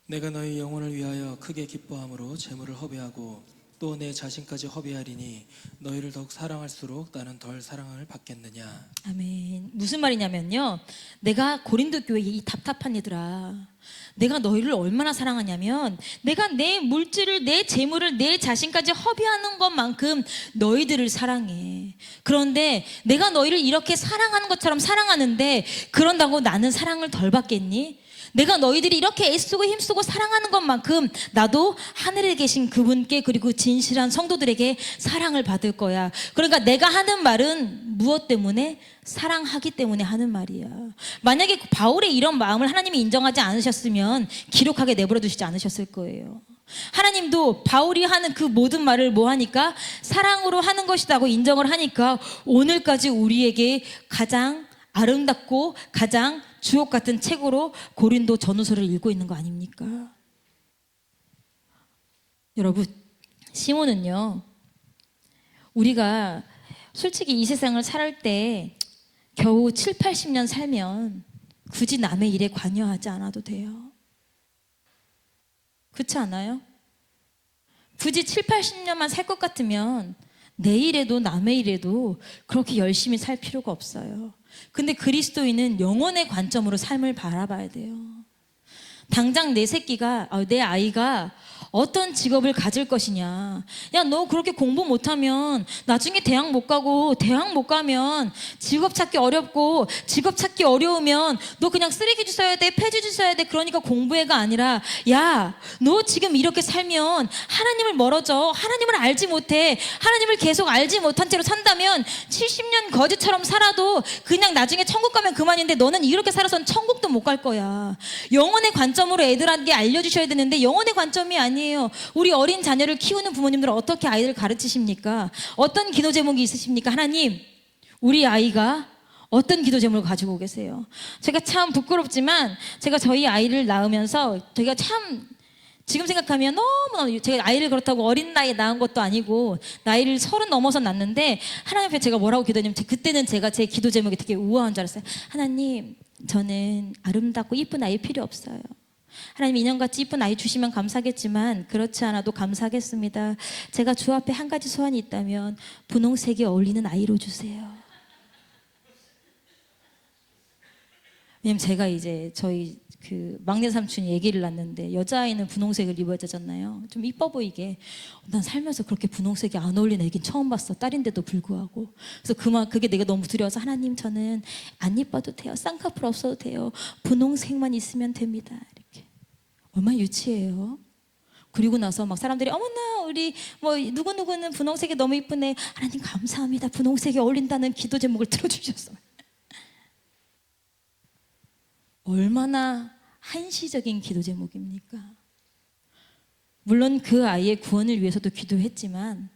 내가 너희 영혼을 위하여 크게 기뻐함으로 재물을 허비하고 또 내 자신까지 허비하리니 너희를 더욱 사랑할수록 나는 덜 사랑을 받겠느냐. 아멘. 무슨 말이냐면요, 내가 고린도 교회 이 답답한 얘들아, 내가 너희를 얼마나 사랑하냐면, 내가 내 물질을, 내 재물을, 내 자신까지 허비하는 것만큼 너희들을 사랑해. 그런데 내가 너희를 이렇게 사랑하는 것처럼 사랑하는데 그런다고 나는 사랑을 덜 받겠니? 내가 너희들이 이렇게 애쓰고 힘쓰고 사랑하는 것만큼 나도 하늘에 계신 그분께, 그리고 진실한 성도들에게 사랑을 받을 거야. 그러니까 내가 하는 말은 무엇 때문에? 사랑하기 때문에 하는 말이야. 만약에 바울의 이런 마음을 하나님이 인정하지 않으셨으면 기록하게 내버려 두시지 않으셨을 거예요. 하나님도 바울이 하는 그 모든 말을 뭐 하니까? 사랑으로 하는 것이라고 인정을 하니까 오늘까지 우리에게 가장 아름답고 가장 주옥 같은 책으로 고린도 전후서를 읽고 있는 거 아닙니까? 여러분, 시몬은요, 우리가 솔직히 이 세상을 살 때 겨우 7, 80년 살면 굳이 남의 일에 관여하지 않아도 돼요. 그렇지 않아요? 굳이 7, 80년만 살 것 같으면 내 일에도 남의 일에도 그렇게 열심히 살 필요가 없어요. 근데 그리스도인은 영혼의 관점으로 삶을 바라봐야 돼요. 당장 내 아이가 어떤 직업을 가질 것이냐. 야, 너 그렇게 공부 못하면 나중에 대학 못 가고, 대학 못 가면 직업 찾기 어렵고, 직업 찾기 어려우면 너 그냥 쓰레기주 써야 돼, 폐주주 써야 돼. 그러니까 공부해가 아니라, 야, 너 지금 이렇게 살면 하나님을 멀어져. 하나님을 알지 못해. 하나님을 계속 알지 못한 채로 산다면 70년 거지처럼 살아도 그냥 나중에 천국 가면 그만인데, 너는 이렇게 살아서는 천국도 못 갈 거야. 영혼의 관점으로 애들한테 알려주셔야 되는데 영혼의 관점이 아니에요. 우리 어린 자녀를 키우는 부모님들은 어떻게 아이들을 가르치십니까? 어떤 기도 제목이 있으십니까? 하나님, 우리 아이가 어떤 기도 제목을 가지고 계세요? 제가 참 부끄럽지만 제가 저희 아이를 낳으면서 제가 참 지금 생각하면 너무너무, 제가 아이를 그렇다고 어린 나이에 낳은 것도 아니고 나이를 30 넘어서 낳는데, 하나님 앞에 제가 뭐라고 기도했냐면, 그때는 제가 제 기도 제목이 되게 우아한 줄 알았어요. 하나님, 저는 아름답고 이쁜 아이 필요 없어요. 하나님, 인형같이 이쁜 아이 주시면 감사하겠지만 그렇지 않아도 감사하겠습니다. 제가 주 앞에 한 가지 소원이 있다면 분홍색에 어울리는 아이로 주세요. 왜냐면 제가 이제 저희 그 막내 삼촌이 아기를 낳는데 여자아이는 분홍색을 입어야 되잖아요. 좀 이뻐 보이게. 난 살면서 그렇게 분홍색이 안 어울리는 애긴 처음 봤어. 딸인데도 불구하고. 그래서 그게 내가 너무 두려워서, 하나님, 저는 안 이뻐도 돼요. 쌍꺼풀 없어도 돼요. 분홍색만 있으면 됩니다. 이렇게. 얼마나 유치해요. 그리고 나서 막 사람들이, 어머나, 우리 뭐 누구누구는 분홍색이 너무 이쁘네. 하나님 감사합니다. 분홍색이 어울린다는 기도 제목을 들어주셨어요. 얼마나 한시적인 기도 제목입니까? 물론 그 아이의 구원을 위해서도 기도했지만,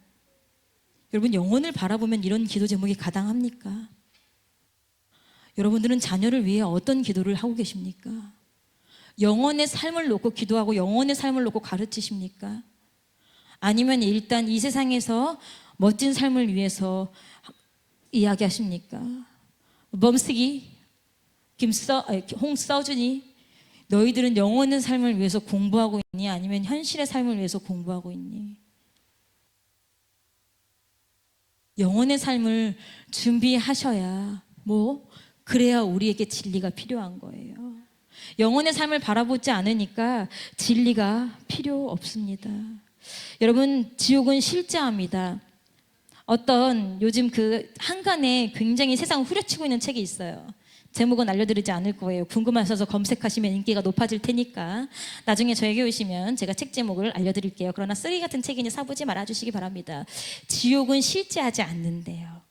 여러분, 영혼을 바라보면 이런 기도 제목이 가당합니까? 여러분들은 자녀를 위해 어떤 기도를 하고 계십니까? 영혼의 삶을 놓고 기도하고 영혼의 삶을 놓고 가르치십니까? 아니면 일단 이 세상에서 멋진 삶을 위해서 이야기하십니까? 범쓰기, 홍서준이, 너희들은 영혼의 삶을 위해서 공부하고 있니? 아니면 현실의 삶을 위해서 공부하고 있니? 영혼의 삶을 준비하셔야, 그래야 우리에게 진리가 필요한 거예요. 영혼의 삶을 바라보지 않으니까 진리가 필요 없습니다. 여러분, 지옥은 실제합니다. 요즘 그 한간에 굉장히 세상을 후려치고 있는 책이 있어요. 제목은 알려드리지 않을 거예요. 궁금하셔서 검색하시면 인기가 높아질 테니까 나중에 저에게 오시면 제가 책 제목을 알려드릴게요. 그러나 쓰레기 같은 책이니 사보지 말아주시기 바랍니다. 지옥은 실제하지 않는데요.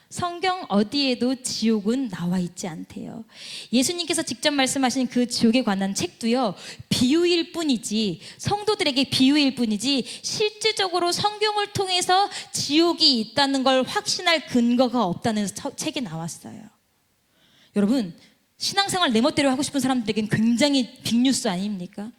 성경 어디에도 지옥은 나와 있지 않대요. 예수님께서 직접 말씀하신 그 지옥에 관한 책도요, 비유일 뿐이지, 성도들에게 비유일 뿐이지 실질적으로 성경을 통해서 지옥이 있다는 걸 확신할 근거가 없다는 책이 나왔어요. 여러분, 신앙생활 내 멋대로 하고 싶은 사람들에겐 굉장히 빅뉴스 아닙니까?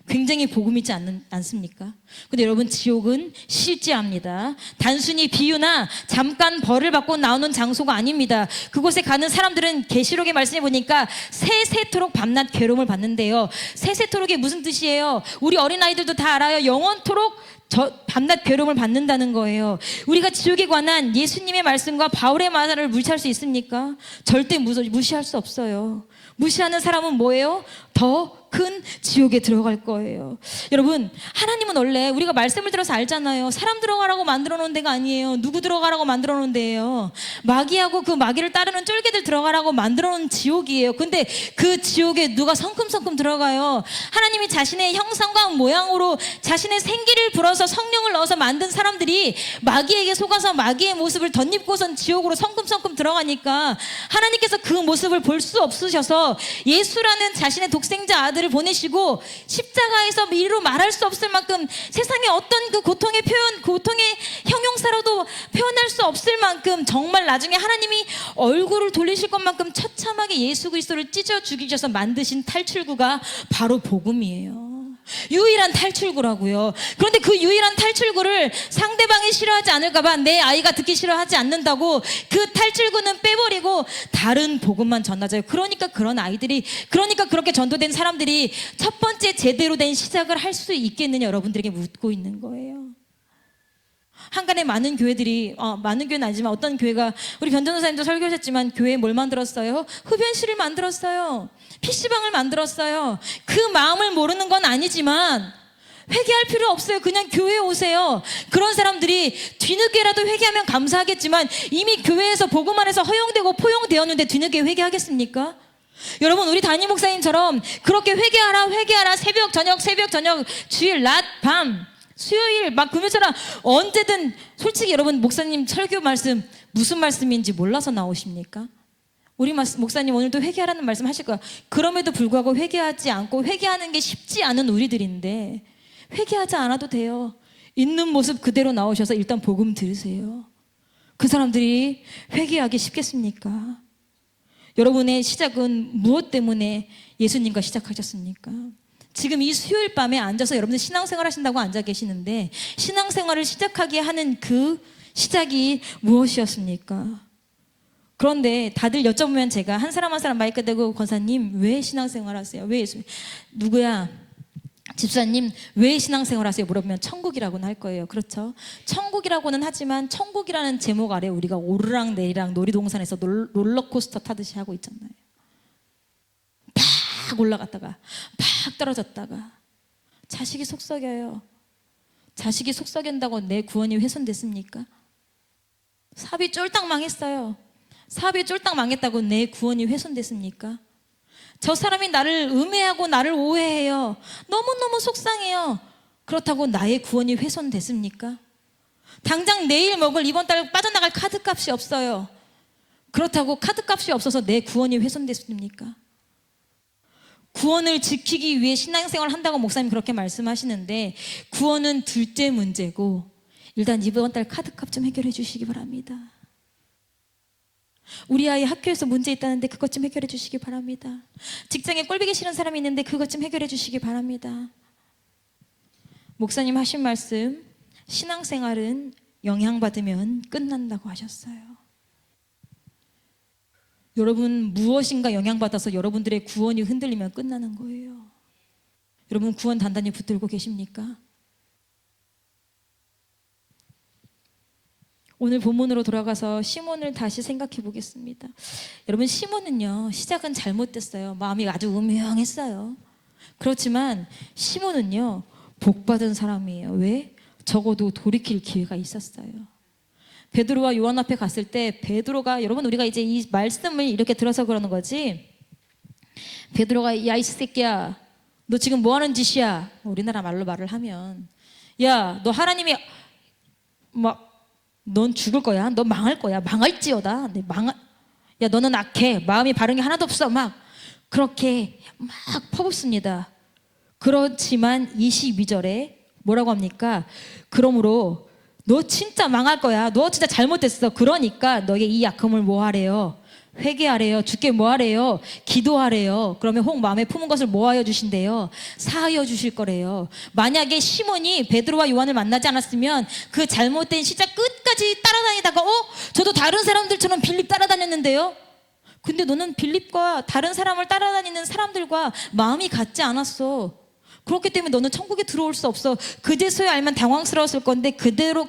굉장히 복음이지 않습니까? 근데 여러분, 지옥은 실제합니다. 단순히 비유나 잠깐 벌을 받고 나오는 장소가 아닙니다. 그곳에 가는 사람들은 계시록의 말씀에 보니까 세세토록 밤낮 괴로움을 받는데요. 세세토록이 무슨 뜻이에요? 우리 어린아이들도 다 알아요. 영원토록 밤낮 괴로움을 받는다는 거예요. 우리가 지옥에 관한 예수님의 말씀과 바울의 말을 무시할 수 있습니까? 절대 무시할 수 없어요. 무시하는 사람은 뭐예요? 더 큰 지옥에 들어갈 거예요. 여러분, 하나님은 원래 우리가 말씀을 들어서 알잖아요. 사람 들어가라고 만들어 놓은 데가 아니에요. 누구 들어가라고 만들어 놓은 데예요. 마귀하고 그 마귀를 따르는 쫄개들 들어가라고 만들어 놓은 지옥이에요. 근데 그 지옥에 누가 성큼성큼 들어가요? 하나님이 자신의 형상과 모양으로 자신의 생기를 불어서 성령을 넣어서 만든 사람들이 마귀에게 속아서 마귀의 모습을 덧입고선 지옥으로 성큼성큼 들어가니까 하나님께서 그 모습을 볼 수 없으셔서 예수라는 자신의 독생자 아들을 보내시고 십자가에서 이루 말할 수 없을 만큼 세상에 어떤 그 고통의 형용사로도 표현할 수 없을 만큼 정말 나중에 하나님이 얼굴을 돌리실 것만큼 처참하게 예수 그리스도를 찢어 죽이셔서 만드신 탈출구가 바로 복음이에요. 유일한 탈출구라고요. 그런데 그 유일한 탈출구를 상대방이 싫어하지 않을까봐, 내 아이가 듣기 싫어하지 않는다고 그 탈출구는 빼버리고 다른 복음만 전하자요. 그러니까 그렇게 전도된 사람들이 첫 번째 제대로 된 시작을 할 수 있겠느냐, 여러분들에게 묻고 있는 거예요. 한간에 많은 교회들이, 많은 교회는 아니지만 어떤 교회가, 우리 변전도사님도 설교하셨지만 교회에 뭘 만들었어요? 흡연실을 만들었어요. PC방을 만들었어요. 그 마음을 모르는 건 아니지만 회개할 필요 없어요. 그냥 교회에 오세요. 그런 사람들이 뒤늦게라도 회개하면 감사하겠지만 이미 교회에서 복음 안에서 허용되고 포용되었는데 뒤늦게 회개하겠습니까? 여러분, 우리 담임 목사님처럼 그렇게 회개하라 새벽 저녁 주일 낮 밤 수요일 막 금요일처럼 언제든, 솔직히 여러분, 목사님 설교 말씀 무슨 말씀인지 몰라서 나오십니까? 우리 목사님 오늘도 회개하라는 말씀 하실 거야. 그럼에도 불구하고 회개하지 않고, 회개하는 게 쉽지 않은 우리들인데 회개하지 않아도 돼요. 있는 모습 그대로 나오셔서 일단 복음 들으세요. 그 사람들이 회개하기 쉽겠습니까? 여러분의 시작은 무엇 때문에 예수님과 시작하셨습니까? 지금 이 수요일 밤에 앉아서 여러분들 신앙생활 하신다고 앉아 계시는데 신앙생활을 시작하게 하는 그 시작이 무엇이었습니까? 그런데 다들 여쭤보면 제가 한 사람 한 사람 마이크 대고, 권사님 왜 신앙생활 하세요? 왜 예수, 누구야? 집사님 왜 신앙생활 하세요? 물어보면 천국이라고는 할 거예요. 그렇죠? 천국이라고는 하지만 천국이라는 제목 아래 우리가 오르락 내리락 놀이동산에서 롤러코스터 타듯이 하고 있잖아요. 팍 올라갔다가 팍 떨어졌다가 자식이 속썩여요. 자식이 속썩인다고 내 구원이 훼손됐습니까? 사업이 쫄딱 망했어요. 사업이 쫄딱 망했다고 내 구원이 훼손됐습니까? 저 사람이 나를 음해하고 나를 오해해요. 너무너무 속상해요. 그렇다고 나의 구원이 훼손됐습니까? 당장 내일 먹을 이번 달 빠져나갈 카드값이 없어요. 그렇다고 카드값이 없어서 내 구원이 훼손됐습니까? 구원을 지키기 위해 신앙생활을 한다고 목사님 그렇게 말씀하시는데, 구원은 둘째 문제고 일단 이번 달 카드값 좀 해결해 주시기 바랍니다. 우리 아이 학교에서 문제 있다는데 그것 좀 해결해 주시기 바랍니다. 직장에 꼴보기 싫은 사람이 있는데 그것 좀 해결해 주시기 바랍니다. 목사님 하신 말씀, 신앙생활은 영향받으면 끝난다고 하셨어요. 여러분, 무엇인가 영향받아서 여러분들의 구원이 흔들리면 끝나는 거예요. 여러분, 구원 단단히 붙들고 계십니까? 오늘 본문으로 돌아가서 시몬을 다시 생각해 보겠습니다. 여러분, 시몬은요, 시작은 잘못됐어요. 마음이 아주 음흉했어요. 그렇지만 시몬은요, 복받은 사람이에요. 왜? 적어도 돌이킬 기회가 있었어요. 베드로와 요한 앞에 갔을 때 베드로가, 여러분, 우리가 이제 이 말씀을 이렇게 들어서 그러는 거지, 베드로가 야 이 새끼야 너 지금 뭐 하는 짓이야? 우리나라 말로 말을 하면, 야 너 하나님이 막 넌 죽을 거야. 너 망할 거야. 망할지어다. 야 너는 악해. 마음이 바른 게 하나도 없어. 막 그렇게 막 퍼붓습니다. 그렇지만 22절에 뭐라고 합니까? 그러므로 너 진짜 망할 거야. 너 진짜 잘못됐어. 그러니까 너에게 이 약함을 뭐 하래요? 회개하래요. 주께 뭐 하래요? 기도하래요. 그러면 혹 마음에 품은 것을 뭐 하여 주신대요? 사하여 주실 거래요. 만약에 시몬이 베드로와 요한을 만나지 않았으면 그 잘못된 시작 끝까지 따라다니다가 저도 다른 사람들처럼 빌립 따라다녔는데요. 근데 너는 빌립과 다른 사람을 따라다니는 사람들과 마음이 같지 않았어. 그렇기 때문에 너는 천국에 들어올 수 없어. 그제서야 알면 당황스러웠을 건데 그래도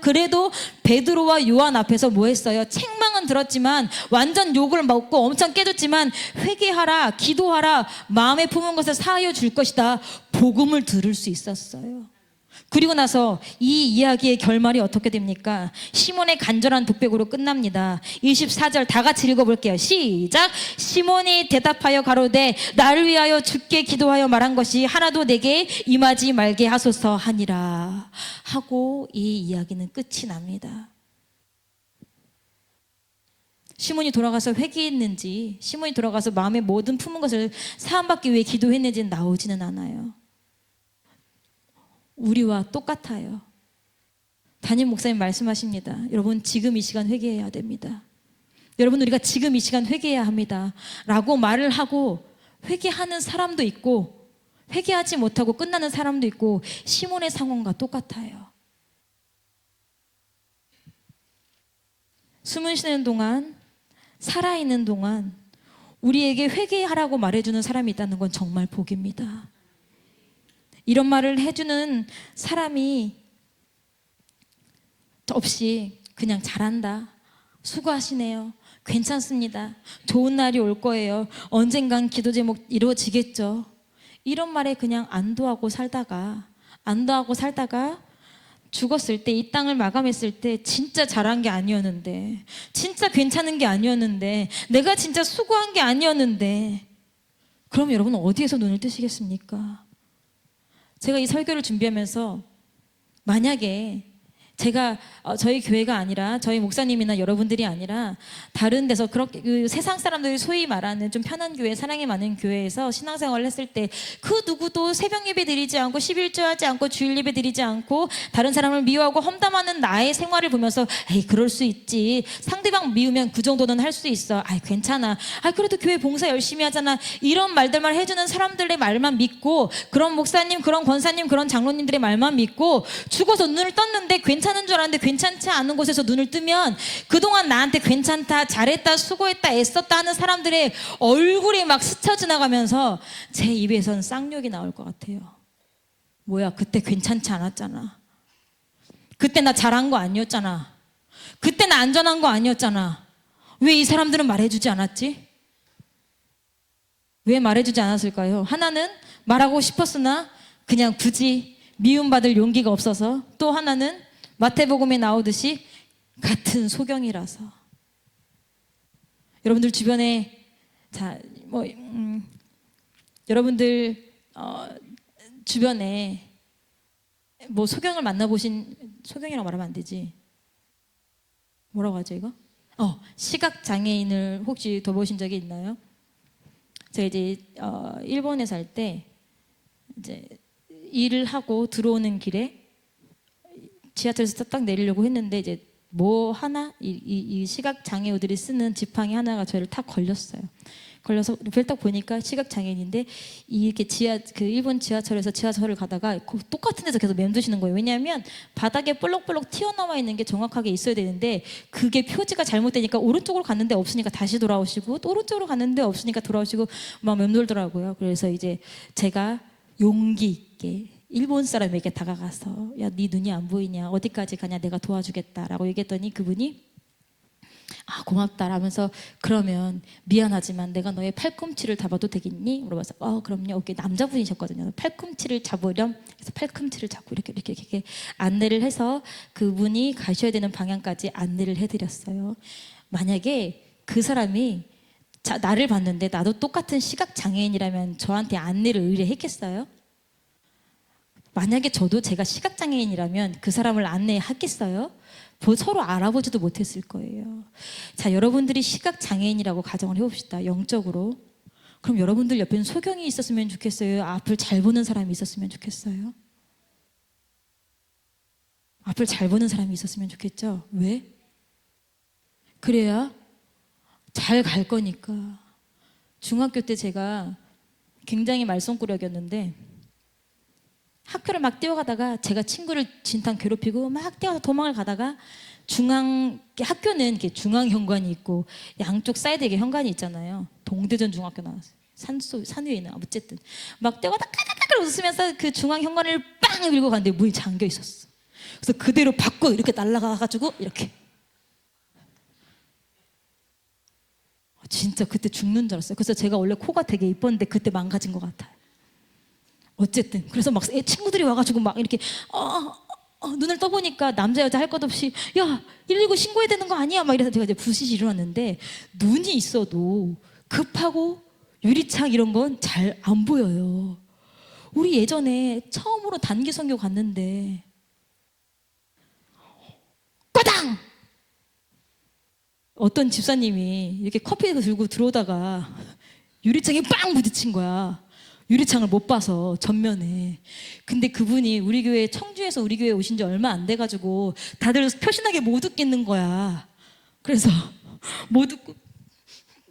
베드로와 요한 앞에서 뭐 했어요? 책망은 들었지만, 완전 욕을 먹고 엄청 깨졌지만, 회개하라, 기도하라, 마음에 품은 것을 사하여 줄 것이다, 복음을 들을 수 있었어요. 그리고 나서 이 이야기의 결말이 어떻게 됩니까? 시몬의 간절한 독백으로 끝납니다. 24절 다 같이 읽어볼게요. 시작. 시몬이 대답하여 가로되 나를 위하여 주께 기도하여 말한 것이 하나도 내게 임하지 말게 하소서 하니라 하고 이 이야기는 끝이 납니다. 시몬이 돌아가서 회개했는지, 시몬이 돌아가서 마음의 모든 품은 것을 사함받기 위해 기도했는지는 나오지는 않아요. 우리와 똑같아요. 담임 목사님 말씀하십니다. 여러분, 지금 이 시간 회개해야 됩니다. 여러분, 우리가 지금 이 시간 회개해야 합니다 라고 말을 하고 회개하는 사람도 있고 회개하지 못하고 끝나는 사람도 있고, 시몬의 상황과 똑같아요. 숨을 쉬는 동안, 살아있는 동안 우리에게 회개하라고 말해주는 사람이 있다는 건 정말 복입니다. 이런 말을 해주는 사람이 없이 그냥 잘한다, 수고하시네요, 괜찮습니다, 좋은 날이 올 거예요, 언젠간 기도 제목 이루어지겠죠, 이런 말에 그냥 안도하고 살다가 안도하고 살다가 죽었을 때, 이 땅을 마감했을 때 진짜 잘한 게 아니었는데, 진짜 괜찮은 게 아니었는데, 내가 진짜 수고한 게 아니었는데, 그럼 여러분은 어디에서 눈을 뜨시겠습니까? 제가 이 설교를 준비하면서 만약에 제가 저희 교회가 아니라, 저희 목사님이나 여러분들이 아니라 다른 데서 그렇게 그 세상 사람들이 소위 말하는 좀 편한 교회, 사랑이 많은 교회에서 신앙생활을 했을 때 그 누구도 새벽 예배 드리지 않고 11조 하지 않고 주일 예배 드리지 않고 다른 사람을 미워하고 험담하는 나의 생활을 보면서 에이 그럴 수 있지, 상대방 미우면 그 정도는 할 수 있어, 아이 괜찮아, 아 그래도 교회 봉사 열심히 하잖아, 이런 말들만 해주는 사람들의 말만 믿고, 그런 목사님, 그런 권사님, 그런 장로님들의 말만 믿고 죽어서 눈을 떴는데 괜찮은 줄 알았는데 괜찮지 않은 곳에서 눈을 뜨면 그동안 나한테 괜찮다, 잘했다, 수고했다, 애썼다 하는 사람들의 얼굴이 막 스쳐 지나가면서 제 입에선 쌍욕이 나올 것 같아요. 뭐야, 그때 괜찮지 않았잖아, 그때 나 잘한 거 아니었잖아, 그때 나 안전한 거 아니었잖아, 왜 이 사람들은 말해주지 않았지? 왜 말해주지 않았을까요? 하나는 말하고 싶었으나 그냥 굳이 미움받을 용기가 없어서, 또 하나는 마태복음에 나오듯이 같은 소경이라서. 여러분들 주변에 여러분들 주변에 뭐 소경을 만나보신, 소경이라고 말하면 안 되지, 뭐라고 하죠 이거? 시각 장애인을 혹시 둬보신 적이 있나요? 제가 이제 일본에 살 때 이제 일을 하고 들어오는 길에 지하철에서 딱 내리려고 했는데 이제 뭐 하나 이 시각 장애우들이 쓰는 지팡이 하나가 저를 탁 걸렸어요. 걸려서 옆을 딱 보니까 시각 장애인인데 이렇게 그 일본 지하철에서 지하철을 가다가 똑같은 데서 계속 맴도시는 거예요. 왜냐하면 바닥에 볼록볼록 튀어나와 있는 게 정확하게 있어야 되는데 그게 표지가 잘못되니까 오른쪽으로 갔는데 없으니까 다시 돌아오시고, 또 오른쪽으로 갔는데 없으니까 돌아오시고 막 맴돌더라고요. 그래서 이제 제가 용기 있게 일본 사람에게 다가가서 야, 네 눈이 안 보이냐, 어디까지 가냐, 내가 도와주겠다라고 얘기했더니 그분이 고맙다 라면서, 그러면 미안하지만 내가 너의 팔꿈치를 잡아도 되겠니? 물어봐서 그럼요. 오케이. 남자분이셨거든요. 팔꿈치를 잡으렴. 그래서 팔꿈치를 잡고 이렇게 안내를 해서 그분이 가셔야 되는 방향까지 안내를 해드렸어요. 만약에 그 사람이 나를 봤는데 나도 똑같은 시각 장애인이라면 저한테 안내를 의뢰했겠어요? 만약에 제가 시각 장애인이라면 그 사람을 안내하겠어요? 서로 알아보지도 못했을 거예요. 자, 여러분들이 시각 장애인이라고 가정을 해봅시다. 영적으로. 그럼 여러분들 옆에는 소경이 있었으면 좋겠어요? 앞을 잘 보는 사람이 있었으면 좋겠어요? 앞을 잘 보는 사람이 있었으면 좋겠죠? 왜? 그래야 잘 갈 거니까. 중학교 때 제가 굉장히 말썽꾸러기였는데 학교를 막 뛰어가다가 제가 친구를 진탕 괴롭히고 막 뛰어서 도망을 가다가 학교는 이렇게 중앙현관이 있고 양쪽 사이드에 현관이 있잖아요. 동대전 중학교 나왔어요. 산 위에 있는, 어쨌든 막 뛰어가다가 까까까 웃으면서 그 중앙현관을 빵 밀고 갔는데 문이 잠겨 있었어. 그래서 그대로 밖으로 이렇게 날아가가지고 이렇게, 진짜 그때 죽는 줄 알았어요. 그래서 제가 원래 코가 되게 이뻤는데 그때 망가진 것 같아요. 어쨌든 그래서 막 친구들이 와가지고 막 이렇게 눈을 떠보니까 남자 여자 할 것 없이 야 119 신고해야 되는 거 아니야? 막 이래서 제가 이제 부시시 일어났는데, 눈이 있어도 급하고 유리창 이런 건 잘 안 보여요. 우리 예전에 처음으로 단기 선교 갔는데 꼬당! 어떤 집사님이 이렇게 커피 들고 들어오다가 유리창에 빵 부딪힌 거야. 유리창을 못 봐서 전면에. 근데 그분이 우리 교회, 청주에서 우리 교회 오신 지 얼마 안 돼가지고 다들 표신하게 못 웃겠는 거야. 그래서 못 웃고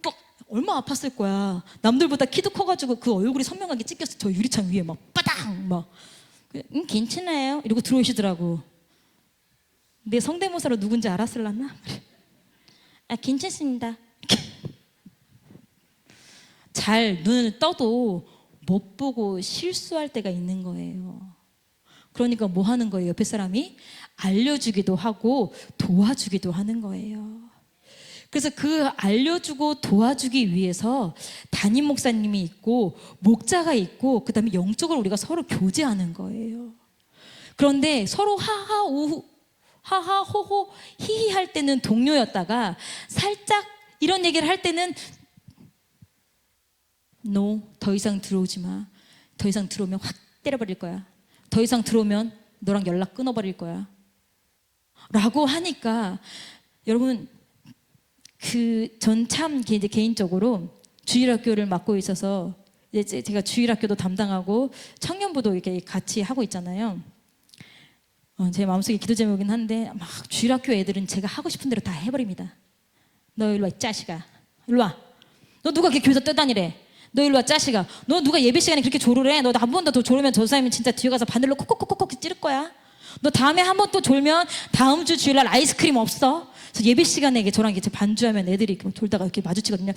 막 얼마 아팠을 거야. 남들보다 키도 커가지고 그 얼굴이 선명하게 찍혔어. 저 유리창 위에 막 빠당 막 괜찮아요 이러고 들어오시더라고. 내 성대모사로 누군지 알았을라나? 괜찮습니다. 잘 눈을 떠도 못 보고 실수할 때가 있는 거예요. 그러니까 뭐 하는 거예요? 옆에 사람이 알려주기도 하고 도와주기도 하는 거예요. 그래서 그 알려주고 도와주기 위해서 담임 목사님이 있고 목자가 있고, 그 다음에 영적으로 우리가 서로 교제하는 거예요. 그런데 서로 하하 우후 하하 호호 히히 할 때는 동료였다가 살짝 이런 얘기를 할 때는 no, 더 이상 들어오지 마. 더 이상 들어오면 확 때려버릴 거야. 더 이상 들어오면 너랑 연락 끊어버릴 거야. 라고 하니까 여러분 전 참 이제 개인적으로 주일학교를 맡고 있어서 이제 제가 주일학교도 담당하고 청년부도 이렇게 같이 하고 있잖아요. 제 마음속에 기도 제목이긴 한데 막 주일학교 애들은 제가 하고 싶은 대로 다 해버립니다. 너 일로 와, 이 자식아. 일로 와. 너 누가 그렇게 교회에서 떠다니래. 너 일로 와, 자식아. 너 누가 예배 시간에 그렇게 조르래. 너 한 번 더 조르면 저 사람이 진짜 뒤에 가서 바늘로 콕콕콕콕 찌를 거야. 너 다음에 한 번 또 졸면 다음 주 주일날 아이스크림 없어. 그래서 예배 시간에 저랑 이렇게 반주하면 애들이 이렇게 졸다가 이렇게 마주치거든요.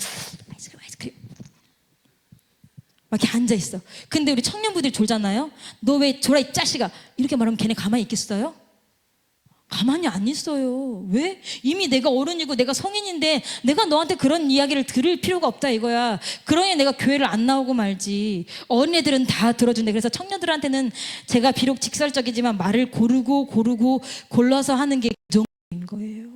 아이스크림. 막 이렇게 앉아 있어. 근데 우리 청년부들이 졸잖아요. 너 왜 졸아, 이 자식아. 이렇게 말하면 걔네 가만히 있겠어요? 가만히 안 있어요. 왜? 이미 내가 어른이고 내가 성인인데 내가 너한테 그런 이야기를 들을 필요가 없다 이거야. 그러니 내가 교회를 안 나오고 말지. 어린애들은 다 들어준대. 그래서 청년들한테는 제가 비록 직설적이지만 말을 고르고 골라서 하는 게 정인 거예요.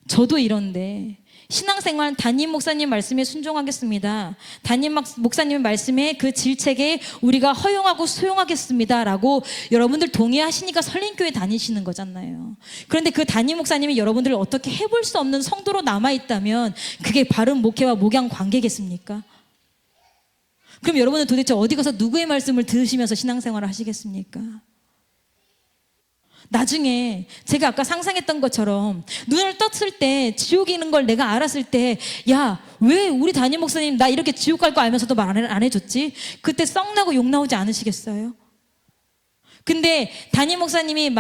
저도 이런데 신앙생활 담임 목사님 말씀에 순종하겠습니다. 담임 목사님 말씀에 그 질책에 우리가 허용하고 수용하겠습니다 라고 여러분들 동의하시니까 설림교회 다니시는 거잖아요. 그런데 그 담임 목사님이 여러분들을 어떻게 해볼 수 없는 성도로 남아있다면 그게 바른 목회와 목양 관계겠습니까? 그럼 여러분은 도대체 어디 가서 누구의 말씀을 들으시면서 신앙생활을 하시겠습니까? 나중에 제가 아까 상상했던 것처럼 눈을 떴을 때 지옥이 있는 걸 내가 알았을 때 야, 왜 우리 담임 목사님 나 이렇게 지옥 갈 거 알면서도 말 안 해줬지? 그때 썩나고 욕 나오지 않으시겠어요? 근데 담임 목사님이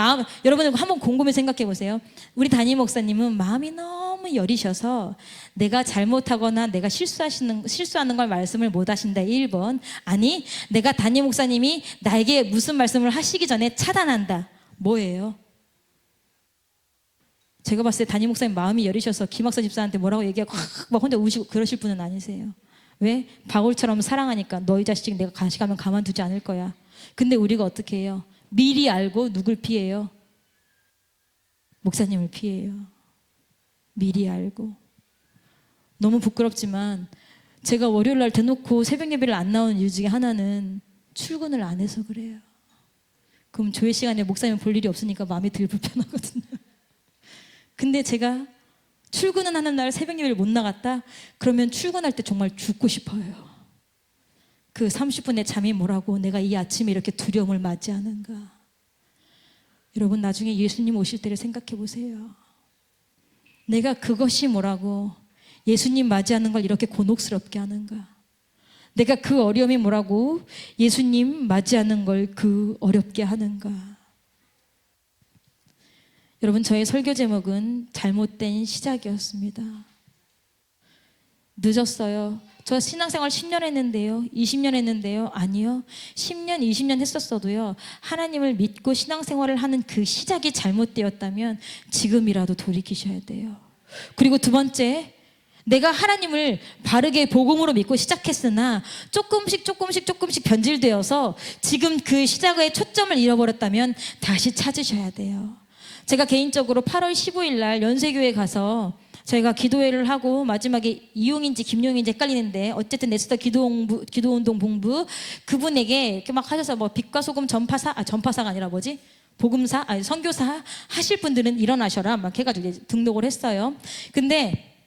여러분 한번 곰곰이 생각해 보세요. 우리 담임 목사님은 마음이 너무 여리셔서 내가 잘못하거나 내가 실수하는 걸 말씀을 못 하신다 1번. 아니, 내가 담임 목사님이 나에게 무슨 말씀을 하시기 전에 차단한다. 뭐예요? 제가 봤을 때 담임 목사님 마음이 여리셔서 김학서 집사한테 뭐라고 얘기하고 막 혼자 우시고 그러실 분은 아니세요. 왜? 바울처럼 사랑하니까 너희 자식 내가 가시가면 가만두지 않을 거야. 근데 우리가 어떻게 해요? 미리 알고 누굴 피해요? 목사님을 피해요. 미리 알고. 너무 부끄럽지만 제가 월요일날 대놓고 새벽 예배를 안 나오는 이유 중에 하나는 출근을 안 해서 그래요. 그럼 조회 시간에 목사님 볼 일이 없으니까 마음이 덜 불편하거든요. 근데 제가 출근은 하는 날 새벽 예배를 못 나갔다? 그러면 출근할 때 정말 죽고 싶어요. 그 30분의 잠이 뭐라고 내가 이 아침에 이렇게 두려움을 맞이하는가. 여러분 나중에 예수님 오실 때를 생각해 보세요. 내가 그것이 뭐라고 예수님 맞이하는 걸 이렇게 곤혹스럽게 하는가. 내가 그 어려움이 뭐라고 예수님 맞이하는 걸 그 어렵게 하는가. 여러분 저의 설교 제목은 잘못된 시작이었습니다. 늦었어요. 저 신앙생활 10년 했는데요. 20년 했는데요. 아니요. 10년, 20년 했었어도요. 하나님을 믿고 신앙생활을 하는 그 시작이 잘못되었다면 지금이라도 돌이키셔야 돼요. 그리고 두 번째, 내가 하나님을 바르게 복음으로 믿고 시작했으나 조금씩 변질되어서 지금 그 시작의 초점을 잃어버렸다면 다시 찾으셔야 돼요. 제가 개인적으로 8월 15일 날 연세교회 가서 저희가 기도회를 하고 마지막에 이용인지 김용인지 헷갈리는데 어쨌든 네스터 기도운동 본부 그분에게 이렇게 막 하셔서 뭐 빛과 소금 전파사가 아니라 뭐지? 복음사? 선교사 하실 분들은 일어나셔라 막 해가지고 이제 등록을 했어요. 근데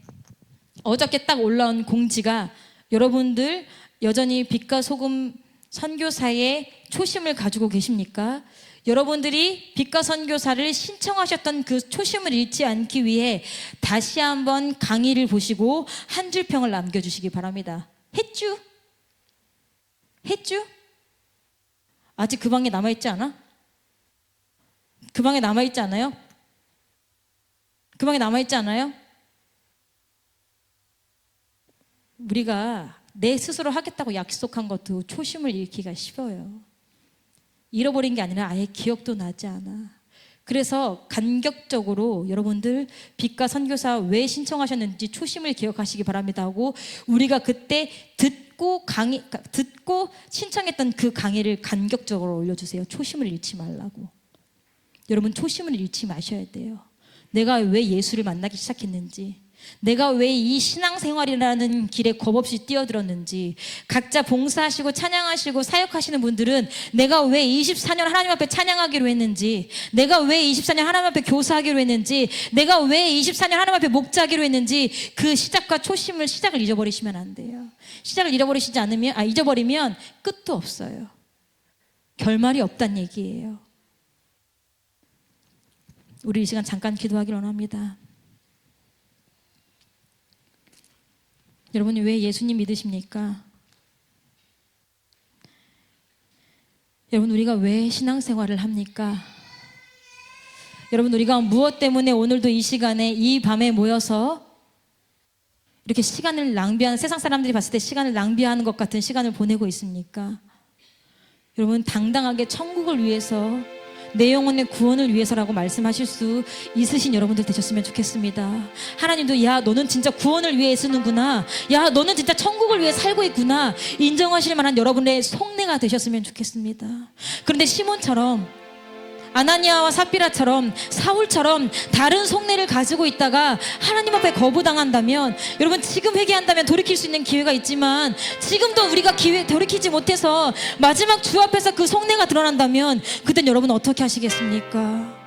어저께 딱 올라온 공지가 여러분들 여전히 빛과 소금 선교사의 초심을 가지고 계십니까? 여러분들이 빛과 선교사를 신청하셨던 그 초심을 잃지 않기 위해 다시 한번 강의를 보시고 한 줄 평을 남겨주시기 바랍니다. 했쥬? 아직 그 방에 남아있지 않아? 그 방에 남아있지 않아요? 그 방에 남아있지 않아요? 우리가 내 스스로 하겠다고 약속한 것도 초심을 잃기가 쉬워요. 잃어버린 게 아니라 아예 기억도 나지 않아. 그래서 간격적으로 여러분들 빛과 선교사 왜 신청하셨는지 초심을 기억하시기 바랍니다 하고 우리가 그때 듣고 듣고 신청했던 그 강의를 간격적으로 올려주세요. 초심을 잃지 말라고. 여러분, 초심을 잃지 마셔야 돼요. 내가 왜 예수를 만나기 시작했는지, 내가 왜 이 신앙생활이라는 길에 겁없이 뛰어들었는지, 각자 봉사하시고 찬양하시고 사역하시는 분들은 내가 왜 24년 하나님 앞에 찬양하기로 했는지, 내가 왜 24년 하나님 앞에 교사하기로 했는지, 내가 왜 24년 하나님 앞에 목자하기로 했는지, 그 시작을 잊어버리시면 안 돼요. 시작을 잊어버리면 끝도 없어요. 결말이 없단 얘기예요. 우리 이 시간 잠깐 기도하기를 원합니다. 여러분이 왜 예수님 믿으십니까? 여러분, 우리가 왜 신앙생활을 합니까? 여러분, 우리가 무엇 때문에 오늘도 이 시간에 이 밤에 모여서 이렇게 시간을 낭비하는, 세상 사람들이 봤을 때 시간을 낭비하는 것 같은 시간을 보내고 있습니까? 여러분, 당당하게 천국을 위해서, 내 영혼의 구원을 위해서라고 말씀하실 수 있으신 여러분들 되셨으면 좋겠습니다. 하나님도 야, 너는 진짜 구원을 위해 쓰는구나, 야, 너는 진짜 천국을 위해 살고 있구나 인정하실 만한 여러분의 속내가 되셨으면 좋겠습니다. 그런데 시몬처럼, 아나니아와 삽비라처럼, 사울처럼 다른 속내를 가지고 있다가 하나님 앞에 거부당한다면, 여러분, 지금 회개한다면 돌이킬 수 있는 기회가 있지만, 지금도 우리가 돌이키지 못해서 마지막 주 앞에서 그 속내가 드러난다면, 그땐 여러분 어떻게 하시겠습니까?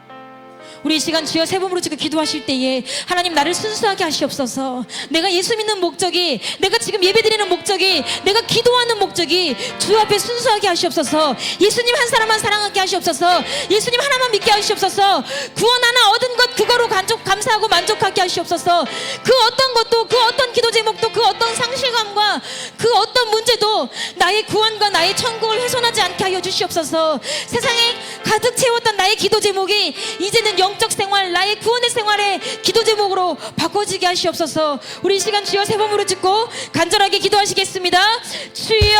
우리 이 시간 주여 세 번으로 지금 기도하실 때에, 하나님, 나를 순수하게 하시옵소서. 내가 예수 믿는 목적이, 내가 지금 예배드리는 목적이, 내가 기도하는 목적이 주 앞에 순수하게 하시옵소서. 예수님 한 사람만 사랑하게 하시옵소서. 예수님 하나만 믿게 하시옵소서. 구원 하나 얻은 것 그거로 감사하고 만족하게 하시옵소서. 그 어떤 것도, 그 어떤 기도 제목도, 그 어떤 상실감과 그 어떤 문제도 나의 구원과 나의 천국을 훼손하지 않게 하여 주시옵소서. 세상에 가득 채웠던 나의 기도 제목이 이제는 영적 생활, 나의 구원의 생활의 기도 제목으로 바꿔지게 하시옵소서. 우리 이 시간 주여 세 번으로 짓고 간절하게 기도하시겠습니다. 주여